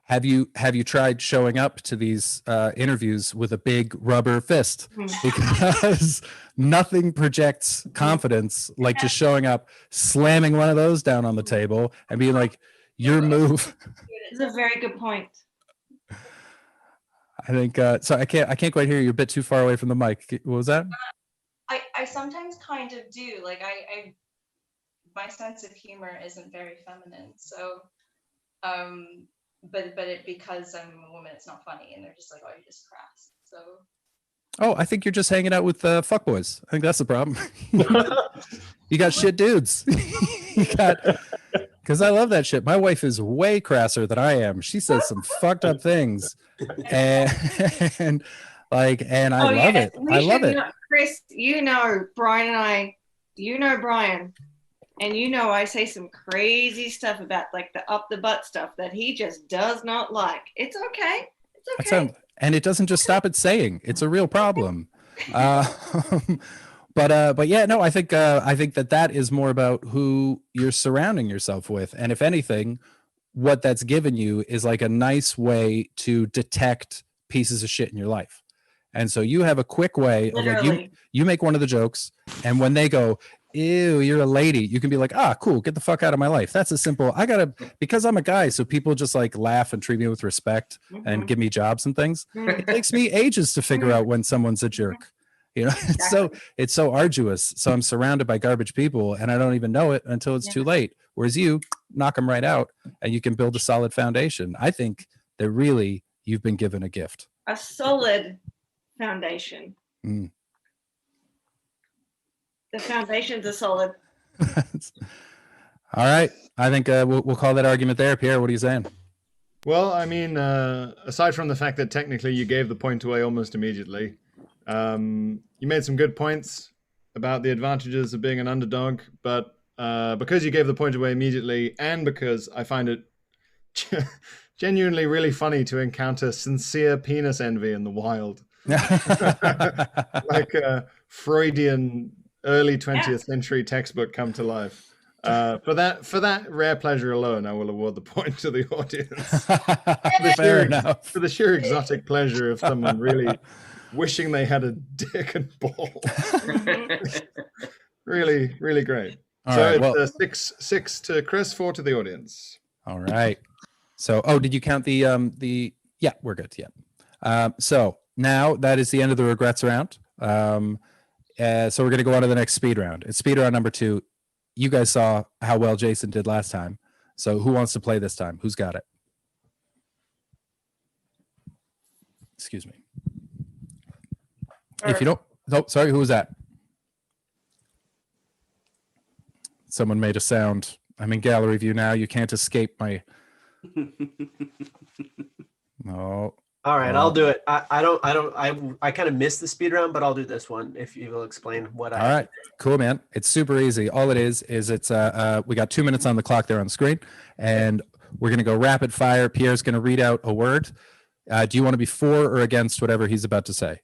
have you tried showing up to these interviews with a big rubber fist? Because nothing projects confidence like just showing up, slamming one of those down on the table and being like, your move. It's a very good point. I think so. I can't quite hear you. You're a bit too far away from the mic. What was that? I sometimes kind of do. Like I my sense of humor isn't very feminine. So but because I'm a woman, it's not funny, and they're just like, oh, you're just crass. So Oh, I think you're just hanging out with fuckboys. I think that's the problem. You got shit dudes. You got, because I love that shit. My wife is way crasser than I am. She says some fucked up things, and I love it. I love it. Chris, Brian and I, Brian, and I say some crazy stuff about like the up the butt stuff that he just does not like. It's okay. It's okay. And it doesn't just stop at saying. It's a real problem. But yeah, no, I think that is more about who you're surrounding yourself with, and if anything, what that's given you is like a nice way to detect pieces of shit in your life. And so you have a quick way of like you make one of the jokes, and when they go, ew, you're a lady, you can be like, cool, get the fuck out of my life. That's a simple, because I'm a guy, so people just like laugh and treat me with respect and give me jobs and things. It takes me ages to figure out when someone's a jerk. It's so arduous. So I'm surrounded by garbage people and I don't even know it until it's too late. Whereas you knock them right out and you can build a solid foundation. I think that really you've been given a gift. A solid foundation. The foundations are solid. All right. I think we'll call that argument there. Pierre, what are you saying? Well, I mean, aside from the fact that technically you gave the point away almost immediately, you made some good points about the advantages of being an underdog, but because you gave the point away immediately, and because I find it genuinely really funny to encounter sincere penis envy in the wild, like a Freudian early 20th century textbook come to life. For that rare pleasure alone, I will award the point to the audience. For the sheer exotic pleasure of someone really wishing they had a dick and balls. Really, really great. All so right, it's 6 to Chris, 4 to the audience. All right. So, did you count the? Yeah, we're good. Yeah. So now that is the end of the regrets round. So we're going to go on to the next speed round. It's speed round number 2. You guys saw how well Jason did last time. So who wants to play this time? Who's got it? Excuse me. If you don't, sorry, who was that? Someone made a sound. I'm in gallery view now. You can't escape my. No. All right, I'll do it. I kind of missed the speed round, but I'll do this one if you will explain what I. All right, cool, man. It's super easy. All it is it's we got 2 minutes on the clock there on the screen, and we're gonna go rapid fire. Pierre's gonna read out a word. Do you want to be for or against whatever he's about to say?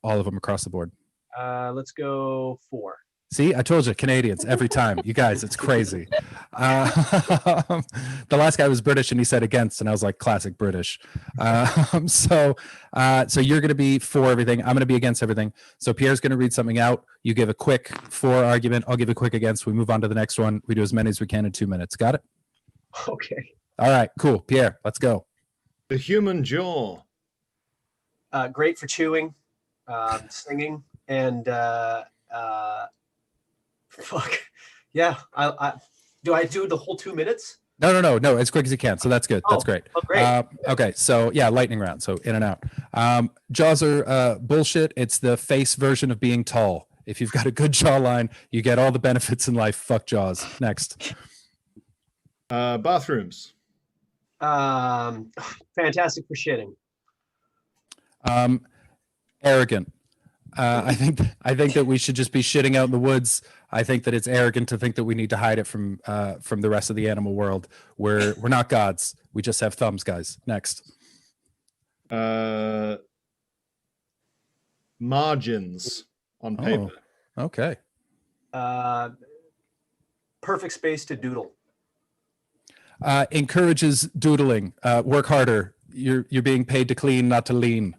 All of them across the board. Let's go 4. See, I told you, Canadians every time. You guys, it's crazy. The last guy was British and he said against, and I was like, classic British. So you're going to be for everything. I'm going to be against everything. So Pierre's going to read something out. You give a quick for argument. I'll give a quick against. We move on to the next one. We do as many as we can in 2 minutes. Got it? Okay. All right, cool. Pierre, let's go. The human jaw. Great for chewing, singing, and fuck. Yeah. Do I do the whole 2 minutes? No, as quick as you can. So that's good. That's great. Oh, great. Okay, so yeah, lightning round. So in and out. Jaws are bullshit. It's the face version of being tall. If you've got a good jawline, you get all the benefits in life. Fuck Jaws. Next. Bathrooms. Fantastic for shitting. Arrogant. I think that we should just be shitting out in the woods. I think that it's arrogant to think that we need to hide it from the rest of the animal world. We're not gods. We just have thumbs, guys. Next. Margins on paper. Oh, okay. Perfect space to doodle. Encourages doodling. Work harder. You're being paid to clean, not to lean.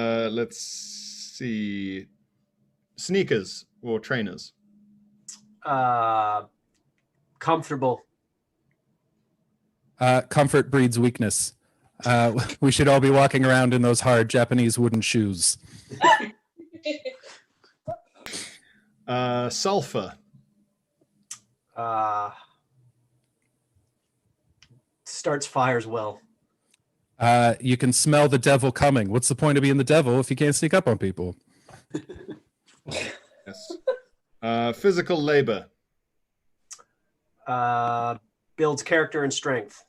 Let's see. Sneakers or trainers. Comfortable. Comfort breeds weakness. We should all be walking around in those hard Japanese wooden shoes. Sulfur. Starts fires well. You can smell the devil coming. What's the point of being the devil if you can't sneak up on people? Yes. Physical labor. Builds character and strength.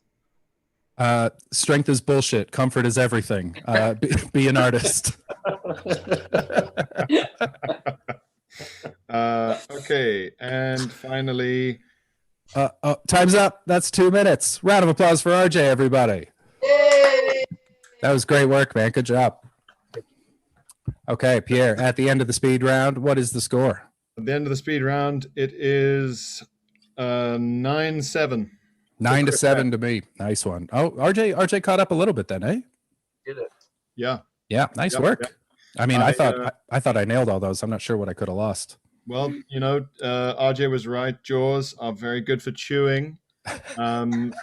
Strength is bullshit. Comfort is everything. Be an artist. Okay, and finally, Time's up. That's 2 minutes. Round of applause for RJ, everybody. Yay! That was great work, man. Good job. Okay, Pierre, at the end of the speed round, what is the score? at the end of the speed round, it is 9-7. 9-7 to me. Nice one. Oh, RJ caught up a little bit then, eh? Did it? Yeah. Yeah, nice Yep, work. yep. I mean, I thought I nailed all those. I'm not sure what I could have lost. Well, RJ was right. Jaws are very good for chewing. And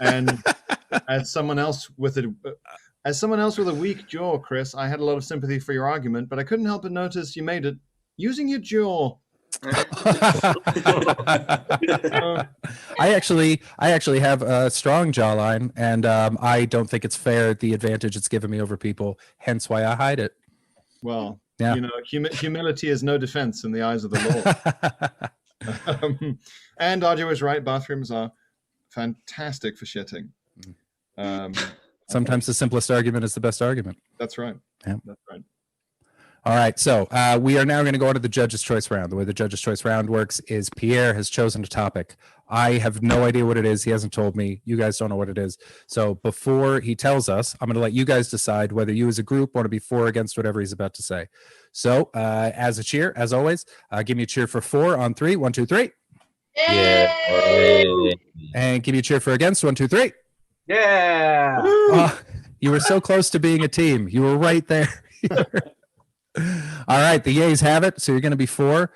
as someone else with a weak jaw, Chris, I had a lot of sympathy for your argument, but I couldn't help but notice you made it using your jaw. I actually have a strong jawline, and I don't think it's fair the advantage it's given me over people. Hence why I hide it. Well, yeah. Humility is no defense in the eyes of the law. And RJ was right. Bathrooms are fantastic for shitting. Sometimes the simplest argument is the best argument. That's right. Yeah. That's right. All right, so we are now going to go on to the Judge's Choice round. The way the Judge's Choice round works is Pierre has chosen a topic. I have no idea what it is. He hasn't told me. You guys don't know what it is. So before he tells us, I'm going to let you guys decide whether you as a group want to be for or against whatever he's about to say. So as a cheer, as always, give me a cheer for 4 on 3. 1, 2, 3. Yay! And give me a cheer for against. 1, 2, 3. Yeah. You were so close to being a team. You were right there. All right, the yays have it. So you're going to be 4.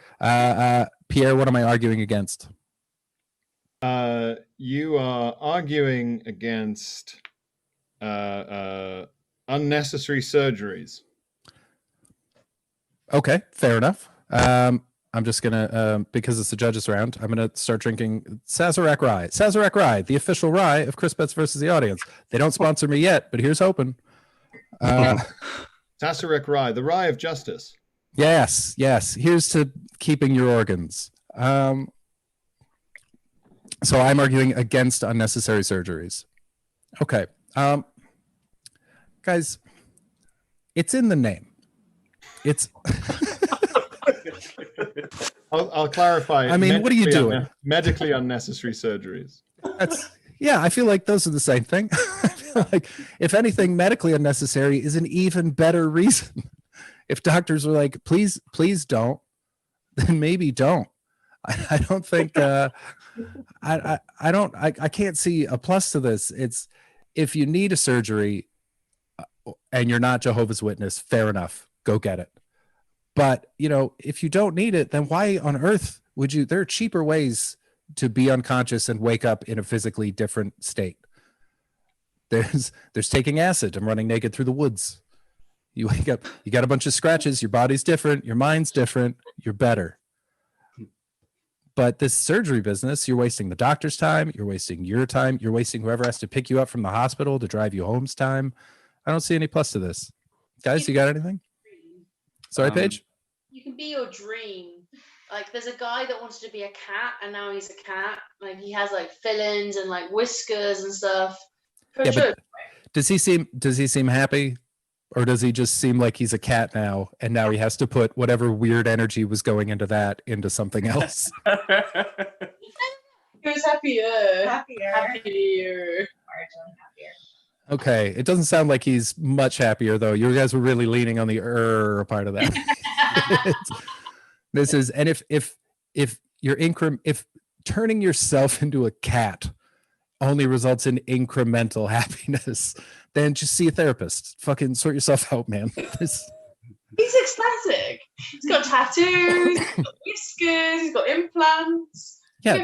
Pierre, what am I arguing against? You are arguing against unnecessary surgeries. Okay, fair enough. I'm just going to, because it's the judges round, I'm going to start drinking Sazerac Rye. Sazerac Rye, the official rye of Chris Betts versus the audience. They don't sponsor me yet, but here's hoping. Sazerac Rye, the rye of justice. Yes. Here's to keeping your organs. So I'm arguing against unnecessary surgeries. Okay. Guys, it's in the name. It's... I'll clarify. I mean, what are you doing? Medically unnecessary surgeries. I feel like those are the same thing. I feel like, if anything, medically unnecessary is an even better reason. If doctors were like, please don't, then maybe don't. I don't think, I can't see a plus to this. It's, if you need a surgery and you're not Jehovah's Witness, fair enough, go get it. But, if you don't need it, then why on earth would you? There are cheaper ways to be unconscious and wake up in a physically different state. There's taking acid and running naked through the woods. You wake up, you got a bunch of scratches, your body's different, your mind's different, you're better. But this surgery business, you're wasting the doctor's time, you're wasting your time, you're wasting whoever has to pick you up from the hospital to drive you home's time. I don't see any plus to this. Guys, you got anything? Sorry, Paige? You can be your dream. Like, there's a guy that wanted to be a cat, and now he's a cat. Like, he has like fillings and like whiskers and stuff. Yeah, but does he seem happy, or does he just seem like he's a cat now, and now he has to put whatever weird energy was going into that into something else? He was happier. Happier. Okay, it doesn't sound like he's much happier though. You guys were really leaning on the part of that. This is, and if turning yourself into a cat only results in incremental happiness, then just see a therapist. Fucking sort yourself out, man. He's ecstatic. He's got tattoos, he's got whiskers, he's got implants. Yeah,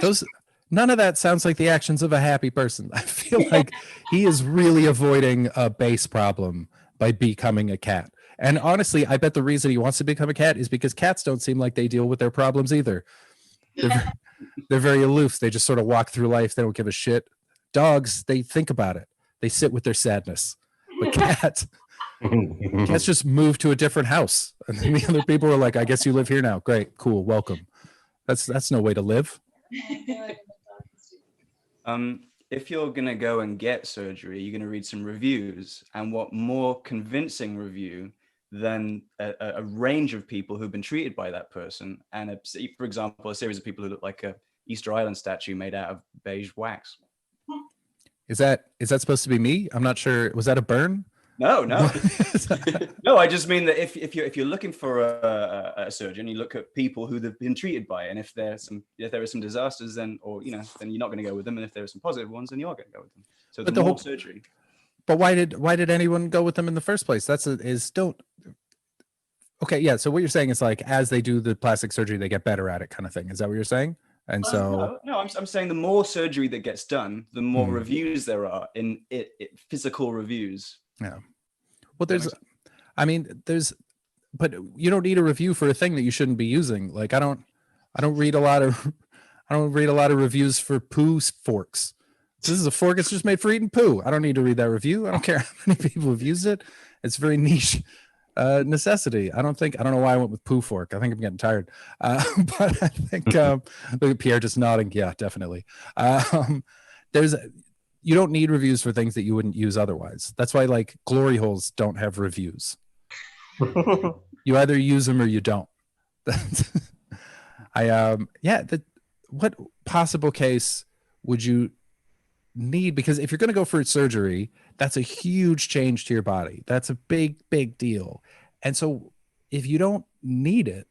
none of that sounds like the actions of a happy person. I feel like he is really avoiding a base problem by becoming a cat. And honestly, I bet the reason he wants to become a cat is because cats don't seem like they deal with their problems either. They're very aloof. They just sort of walk through life. They don't give a shit. Dogs, they think about it. They sit with their sadness. But cats just moved to a different house. And then the other people were like, I guess you live here now. Great, cool, welcome. That's no way to live. If you're gonna go and get surgery, you're gonna read some reviews, and what more convincing review than a range of people who've been treated by that person, and for example, a series of people who look like a Easter Island statue made out of beige wax. Is that supposed to be me? I'm not sure. Was that a burn? No. No, I just mean that if you're looking for a surgeon, you look at people who they've been treated by, and if there are some disasters, then you're not going to go with them, and if there are some positive ones, then you are going to go with them. So the whole surgery. But why did anyone go with them in the first place? Okay, yeah. So what you're saying is like as they do the plastic surgery, they get better at it, kind of thing. Is that what you're saying? And so no, I'm saying the more surgery that gets done, the more reviews there are in physical reviews. Yeah. Well, but you don't need a review for a thing that you shouldn't be using. Like I don't read a lot of reviews for poo forks. This is a fork. It's just made for eating poo. I don't need to read that review. I don't care how many people have used it. It's very niche necessity. I don't know why I went with poo fork. I think I'm getting tired. But I think look at Pierre just nodding. Yeah, definitely. You don't need reviews for things that you wouldn't use otherwise. That's why like glory holes don't have reviews. You either use them or you don't. What possible case would you need? Because if you're going to go for surgery, that's a huge change to your body. That's a big, big deal. And so if you don't need it,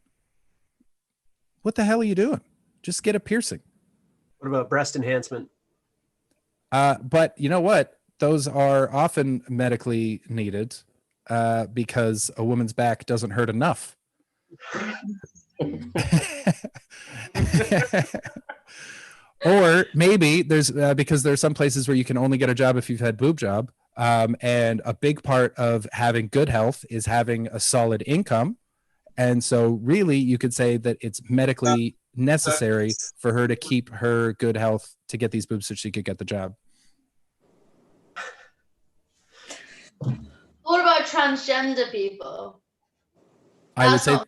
what the hell are you doing? Just get a piercing. What about breast enhancement? But you know what? Those are often medically needed because a woman's back doesn't hurt enough. Or maybe there's because there's some places where you can only get a job if you've had boob job. And a big part of having good health is having a solid income. And so really you could say that it's medically necessary for her to keep her good health to get these boobs so she could get the job. What about transgender people? I would say not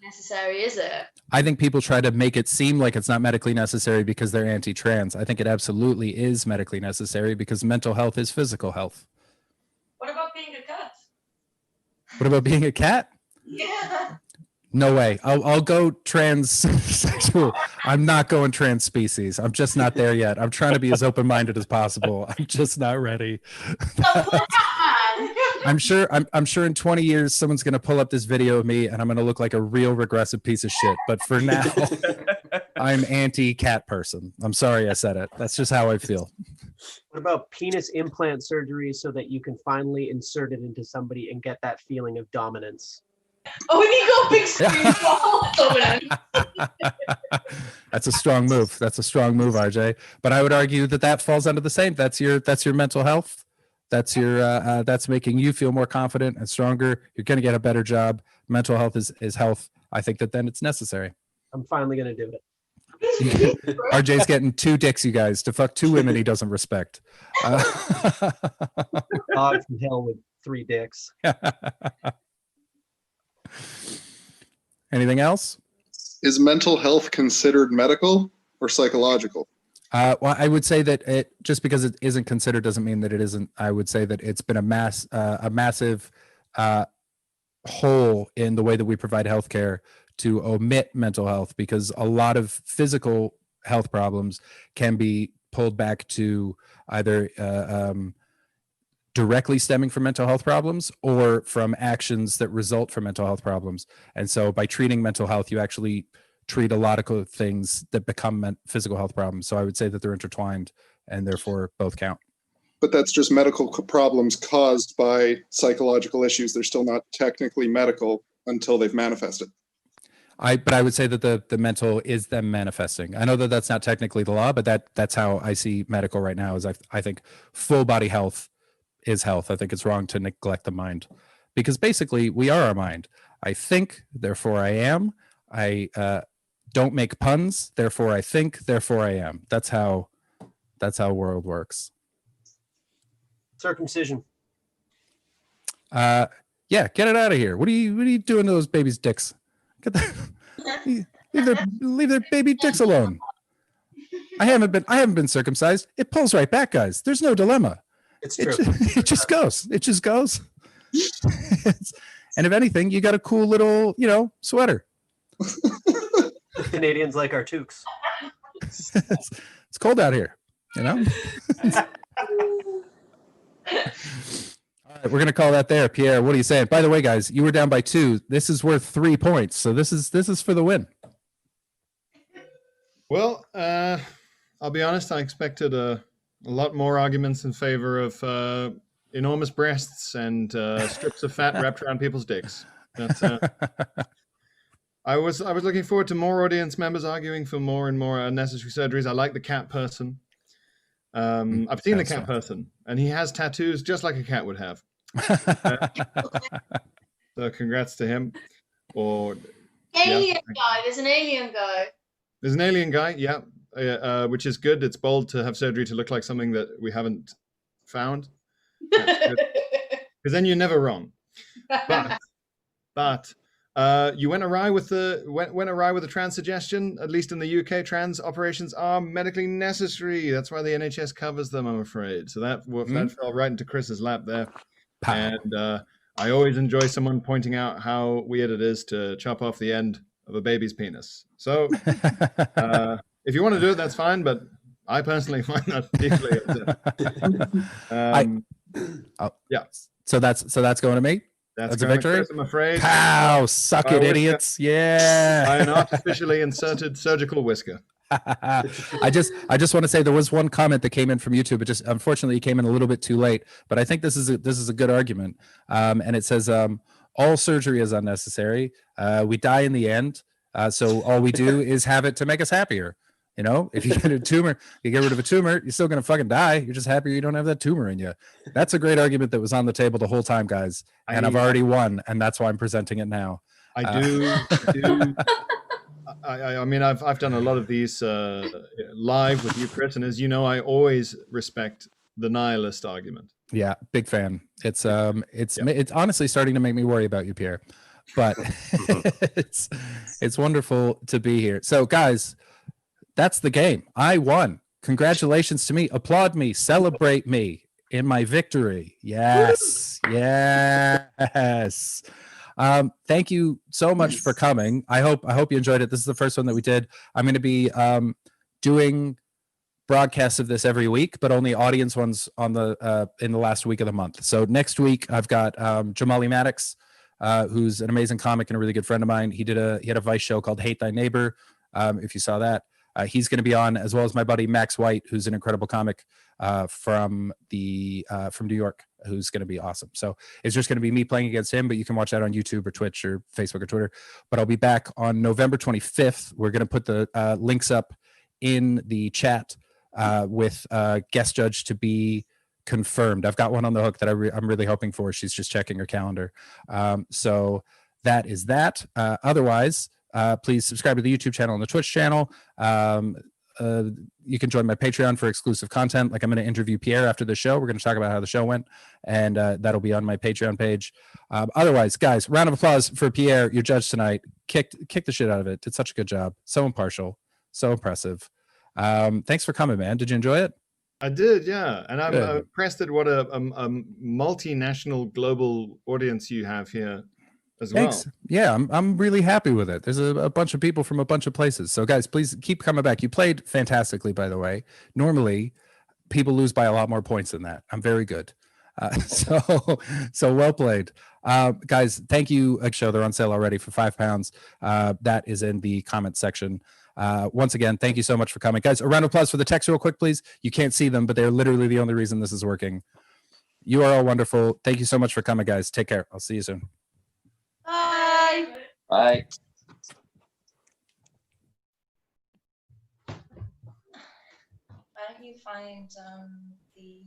necessary, is it? I think people try to make it seem like it's not medically necessary because they're anti-trans. I think it absolutely is medically necessary because mental health is physical health. What about being a cat? What about being a cat? Yeah. No way. I'll go transsexual. I'm not going trans species. I'm just not there yet. I'm trying to be as open-minded as possible. I'm just not ready. I'm sure in 20 years someone's going to pull up this video of me and I'm going to look like a real regressive piece of shit. But for now, I'm anti-cat person. I'm sorry I said it. That's just how I feel. What about penis implant surgery so that you can finally insert it into somebody and get that feeling of dominance? Oh, and you got big screen dominance. That's a strong move. That's a strong move, RJ. But I would argue that falls under the same. That's your mental health. That's your that's making you feel more confident and stronger. You're going to get a better job. Mental health is health. I think that then it's necessary. I'm finally going to do it. RJ's getting 2 dicks, you guys, to fuck 2 women he doesn't respect. Dog from hell with 3 dicks. Anything else? Is mental health considered medical or psychological? Well, I would say that just because it isn't considered doesn't mean that it isn't. I would say that it's been a massive hole in the way that we provide healthcare to omit mental health, because a lot of physical health problems can be pulled back to either directly stemming from mental health problems or from actions that result from mental health problems. And so by treating mental health, you actually treat a lot of things that become physical health problems. So I would say that they're intertwined and therefore both count. But that's just medical problems caused by psychological issues. They're still not technically medical until they've manifested. But I would say that the mental is them manifesting. I know that that's not technically the law, but that's how I see medical right now. Is I think full body health is health. I think it's wrong to neglect the mind, because basically we are our mind. I think, therefore I am. I don't make puns, therefore I think, therefore I am. That's how world works. Circumcision. Yeah, get it out of here. What are you doing to those babies' dicks? Get the, leave their baby dicks alone. I haven't been circumcised. It pulls right back, guys. There's no dilemma. It's true. It just goes. It just goes. And if anything, you got a cool little, sweater. Canadians like our toques. It's cold out here, All right, we're gonna call that there. Pierre, what are you saying? By the way, guys, you were down by 2. This is worth 3 points, so this is for the win. Well, I'll be honest. I expected a lot more arguments in favor of enormous breasts and strips of fat wrapped around people's dicks. But, I was looking forward to more audience members arguing for more and more unnecessary surgeries. I like the cat person. I've seen the cat person, and he has tattoos just like a cat would have. So congrats to him. Or Alien guy. There's an alien guy. There's an alien guy, yeah, which is good. It's bold to have surgery to look like something that we haven't found. Because then you're never wrong. But you went awry with the trans suggestion. At least in the UK, trans operations are medically necessary. That's why the NHS covers them, I'm afraid. So that fell right into Chris's lap there. And I always enjoy someone pointing out how weird it is to chop off the end of a baby's penis. So if you want to do it, that's fine. But I personally find that deeply upset. Yeah. So that's going to me. That's a victory. Chris, I'm afraid. Pow! Suck it, idiots! Yeah. By an artificially inserted surgical whisker. I just want to say there was one comment that came in from YouTube. It just unfortunately came in a little bit too late. But I think this is a good argument. And it says all surgery is unnecessary. We die in the end. So all we do is have it to make us happier. If you get a tumor, you get rid of a tumor, you're still going to fucking die. You're just happy you don't have that tumor in you. That's a great argument that was on the table the whole time, guys. And I've already won, and that's why I'm presenting it now. I do. I mean, I've done a lot of these live with you, Chris, and as you know, I always respect the nihilist argument. Yeah, big fan. It's honestly starting to make me worry about you, Pierre. But it's wonderful to be here. So, guys, that's the game. I won. Congratulations to me. Applaud me. Celebrate me in my victory. Yes. Yes. Thank you so much for coming. I hope you enjoyed it. This is the first one that we did. I'm going to be doing broadcasts of this every week, but only audience ones on the in the last week of the month. So next week I've got Jamali Maddox, who's an amazing comic and a really good friend of mine. He had a Vice show called Hate Thy Neighbor. If you saw that. He's going to be on, as well as my buddy Max White, who's an incredible comic from New York, who's going to be awesome. So it's just going to be me playing against him, but you can watch that on YouTube or Twitch or Facebook or Twitter. But I'll be back on November 25th. We're going to put the links up in the chat with guest judge to be confirmed. I've got one on the hook that I'm really hoping for. She's just checking her calendar. So that is that. Otherwise, please subscribe to the YouTube channel and the Twitch channel. You can join my Patreon for exclusive content. Like I'm going to interview Pierre after the show. We're going to talk about how the show went, and that'll be on my Patreon page. Otherwise, guys, round of applause for Pierre, your judge tonight. Kicked the shit out of it. Did such a good job. So impartial. So impressive. Thanks for coming, man. Did you enjoy it? I did, yeah. And I'm impressed at what a multinational global audience you have here. Thanks. Well. Yeah, I'm really happy with it. There's a bunch of people from a bunch of places. So guys, please keep coming back. You played fantastically, by the way. Normally, people lose by a lot more points than that. I'm very good. So well played. Guys, thank you. Show, they're on sale already for £5. That is in the comment section. Once again, thank you so much for coming. Guys, a round of applause for the text real quick, please. You can't see them, but they're literally the only reason this is working. You are all wonderful. Thank you so much for coming, guys. Take care. I'll see you soon. Bye. Bye. Why don't you find the